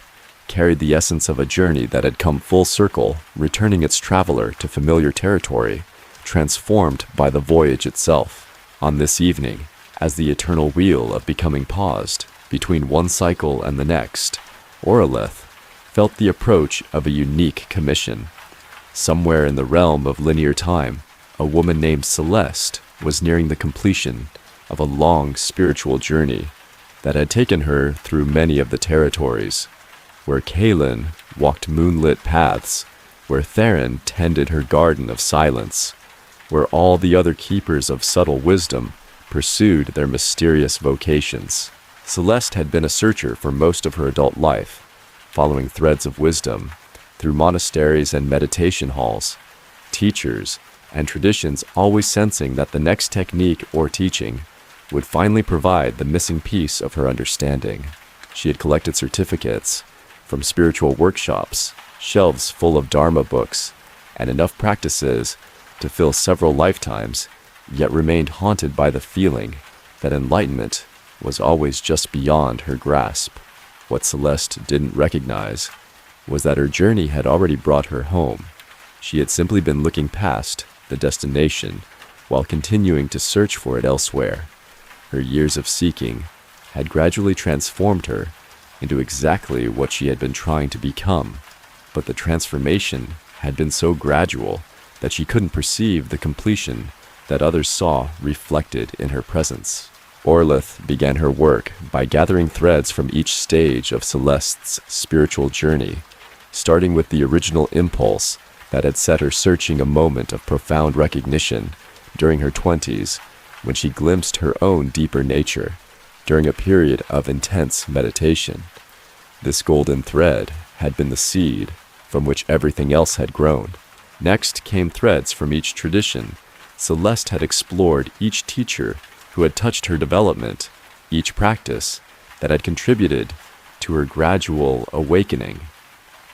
S1: carried the essence of a journey that had come full circle, returning its traveler to familiar territory, transformed by the voyage itself. On this evening, as the eternal wheel of becoming paused between one cycle and the next, Oroleth felt the approach of a unique commission. Somewhere in the realm of linear time, a woman named Celeste was nearing the completion of a long spiritual journey that had taken her through many of the territories, where Kaelin walked moonlit paths, where Theron tended her garden of silence, where all the other keepers of subtle wisdom pursued their mysterious vocations. Celeste had been a searcher for most of her adult life, following threads of wisdom through monasteries and meditation halls, teachers and traditions always sensing that the next technique or teaching would finally provide the missing piece of her understanding. She had collected certificates from spiritual workshops, shelves full of Dharma books, and enough practices to fill several lifetimes, yet remained haunted by the feeling that enlightenment was always just beyond her grasp. What Celeste didn't recognize was that her journey had already brought her home. She had simply been looking past the destination while continuing to search for it elsewhere. Her years of seeking had gradually transformed her into exactly what she had been trying to become, but the transformation had been so gradual that she couldn't perceive the completion that others saw reflected in her presence. Oroleth began her work by gathering threads from each stage of Celeste's spiritual journey, starting with the original impulse that had set her searching a moment of profound recognition during her 20s, when she glimpsed her own deeper nature during a period of intense meditation. This golden thread had been the seed from which everything else had grown. Next came threads from each tradition. Celeste had explored each teacher who had touched her development, each practice that had contributed to her gradual awakening.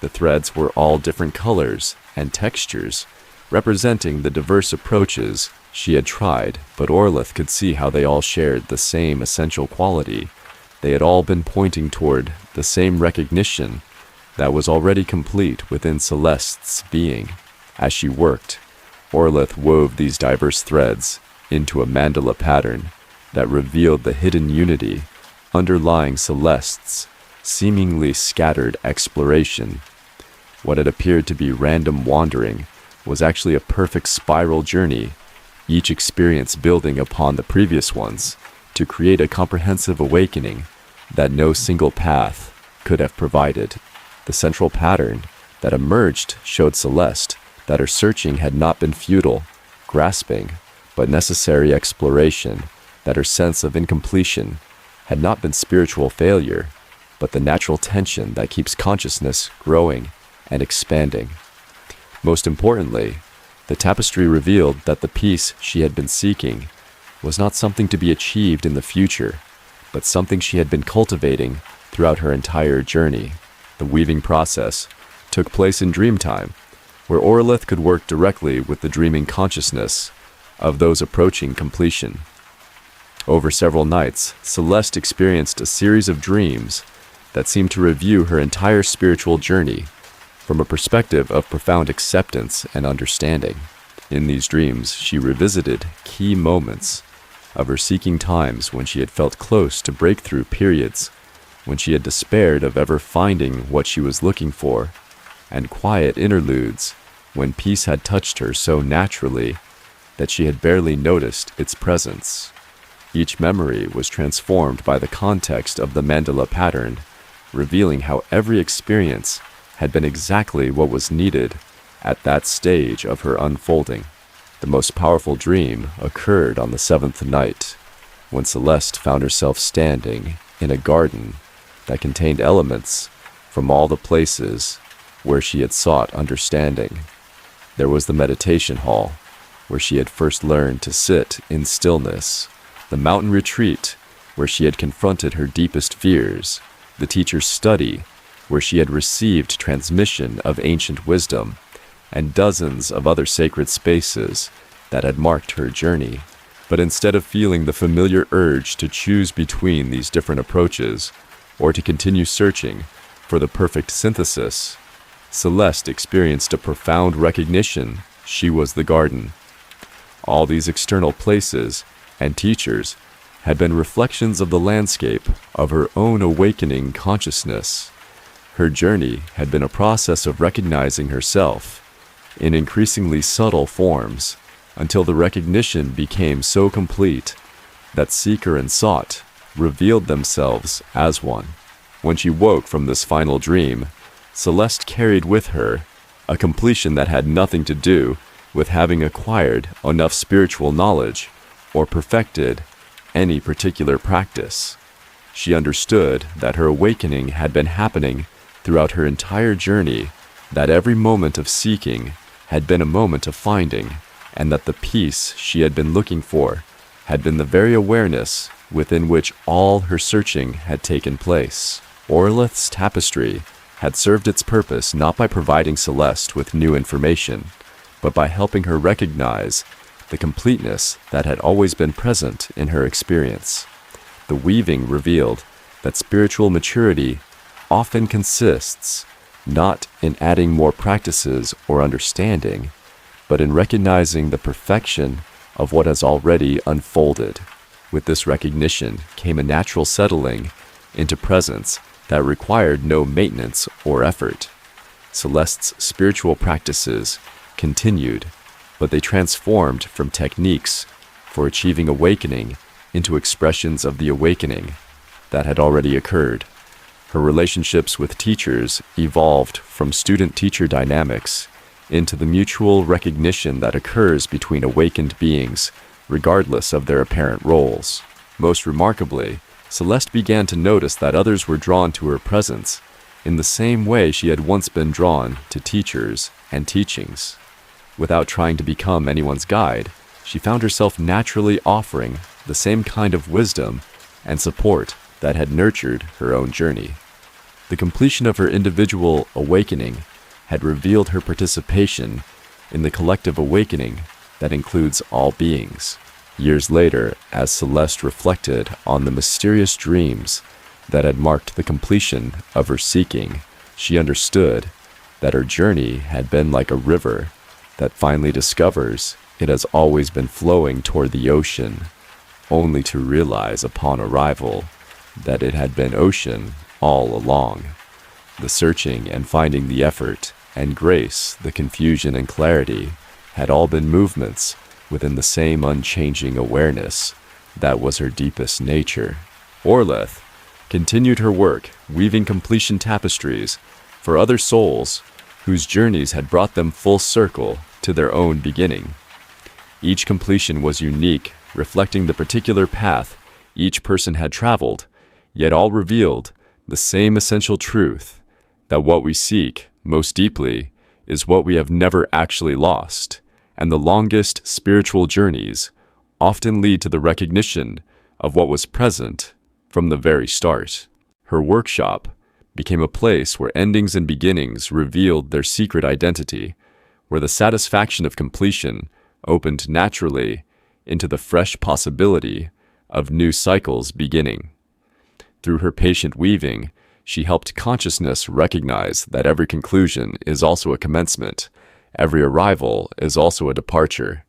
S1: The threads were all different colors and textures, representing the diverse approaches she had tried, but Orlith could see how they all shared the same essential quality. They had all been pointing toward the same recognition that was already complete within Celeste's being. As she worked, Orlith wove these diverse threads into a mandala pattern that revealed the hidden unity underlying Celeste's seemingly scattered exploration. What had appeared to be random wandering was actually a perfect spiral journey, each experience building upon the previous ones to create a comprehensive awakening that no single path could have provided. The central pattern that emerged showed Celeste that her searching had not been futile, grasping, but necessary exploration, that her sense of incompletion had not been spiritual failure, but the natural tension that keeps consciousness growing and expanding. Most importantly, the tapestry revealed that the peace she had been seeking was not something to be achieved in the future, but something she had been cultivating throughout her entire journey. The weaving process took place in dreamtime, where Orlith could work directly with the dreaming consciousness of those approaching completion. Over several nights, Celeste experienced a series of dreams that seemed to review her entire spiritual journey from a perspective of profound acceptance and understanding. In these dreams, she revisited key moments of her seeking times when she had felt close to breakthrough periods, when she had despaired of ever finding what she was looking for, and quiet interludes when peace had touched her so naturally that she had barely noticed its presence. Each memory was transformed by the context of the mandala pattern, revealing how every experience had been exactly what was needed at that stage of her unfolding. The most powerful dream occurred on the 7th night, when Celeste found herself standing in a garden that contained elements from all the places where she had sought understanding. There was the meditation hall, where she had first learned to sit in stillness, the mountain retreat, where she had confronted her deepest fears, the teacher's study, where she had received transmission of ancient wisdom, and dozens of other sacred spaces that had marked her journey. But instead of feeling the familiar urge to choose between these different approaches, or to continue searching for the perfect synthesis, Celeste experienced a profound recognition she was the garden. All these external places and teachers had been reflections of the landscape of her own awakening consciousness. Her journey had been a process of recognizing herself in increasingly subtle forms until the recognition became so complete that seeker and sought revealed themselves as one. When she woke from this final dream, Celeste carried with her a completion that had nothing to do with having acquired enough spiritual knowledge or perfected any particular practice. She understood that her awakening had been happening throughout her entire journey, that every moment of seeking had been a moment of finding, and that the peace she had been looking for had been the very awareness within which all her searching had taken place. Orlith's tapestry had served its purpose not by providing Celeste with new information, but by helping her recognize the completeness that had always been present in her experience. The weaving revealed that spiritual maturity often consists not in adding more practices or understanding, but in recognizing the perfection of what has already unfolded. With this recognition came a natural settling into presence that required no maintenance or effort. Celeste's spiritual practices continued, but they transformed from techniques for achieving awakening into expressions of the awakening that had already occurred. Her relationships with teachers evolved from student-teacher dynamics into the mutual recognition that occurs between awakened beings, regardless of their apparent roles. Most remarkably, Celeste began to notice that others were drawn to her presence in the same way she had once been drawn to teachers and teachings. Without trying to become anyone's guide, she found herself naturally offering the same kind of wisdom and support that had nurtured her own journey. The completion of her individual awakening had revealed her participation in the collective awakening that includes all beings. Years later, as Celeste reflected on the mysterious dreams that had marked the completion of her seeking, she understood that her journey had been like a river that finally discovers it has always been flowing toward the ocean, only to realize upon arrival that it had been ocean all along. The searching and finding, the effort and grace, the confusion and clarity had all been movements within the same unchanging awareness that was her deepest nature. Orleth continued her work, weaving completion tapestries for other souls whose journeys had brought them full circle to their own beginning. Each completion was unique, reflecting the particular path each person had traveled, yet all revealed the same essential truth, that what we seek most deeply is what we have never actually lost, and the longest spiritual journeys often lead to the recognition of what was present from the very start. Her workshop became a place where endings and beginnings revealed their secret identity, where the satisfaction of completion opened naturally into the fresh possibility of new cycles beginning. Through her patient weaving, she helped consciousness recognize that every conclusion is also a commencement, every arrival is also a departure,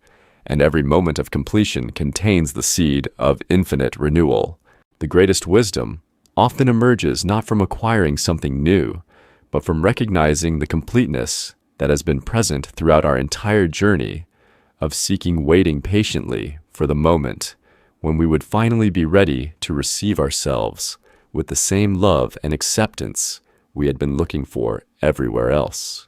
S1: and every moment of completion contains the seed of infinite renewal. The greatest wisdom often emerges not from acquiring something new, but from recognizing the completeness that has been present throughout our entire journey of seeking, waiting patiently for the moment when we would finally be ready to receive ourselves with the same love and acceptance we had been looking for everywhere else.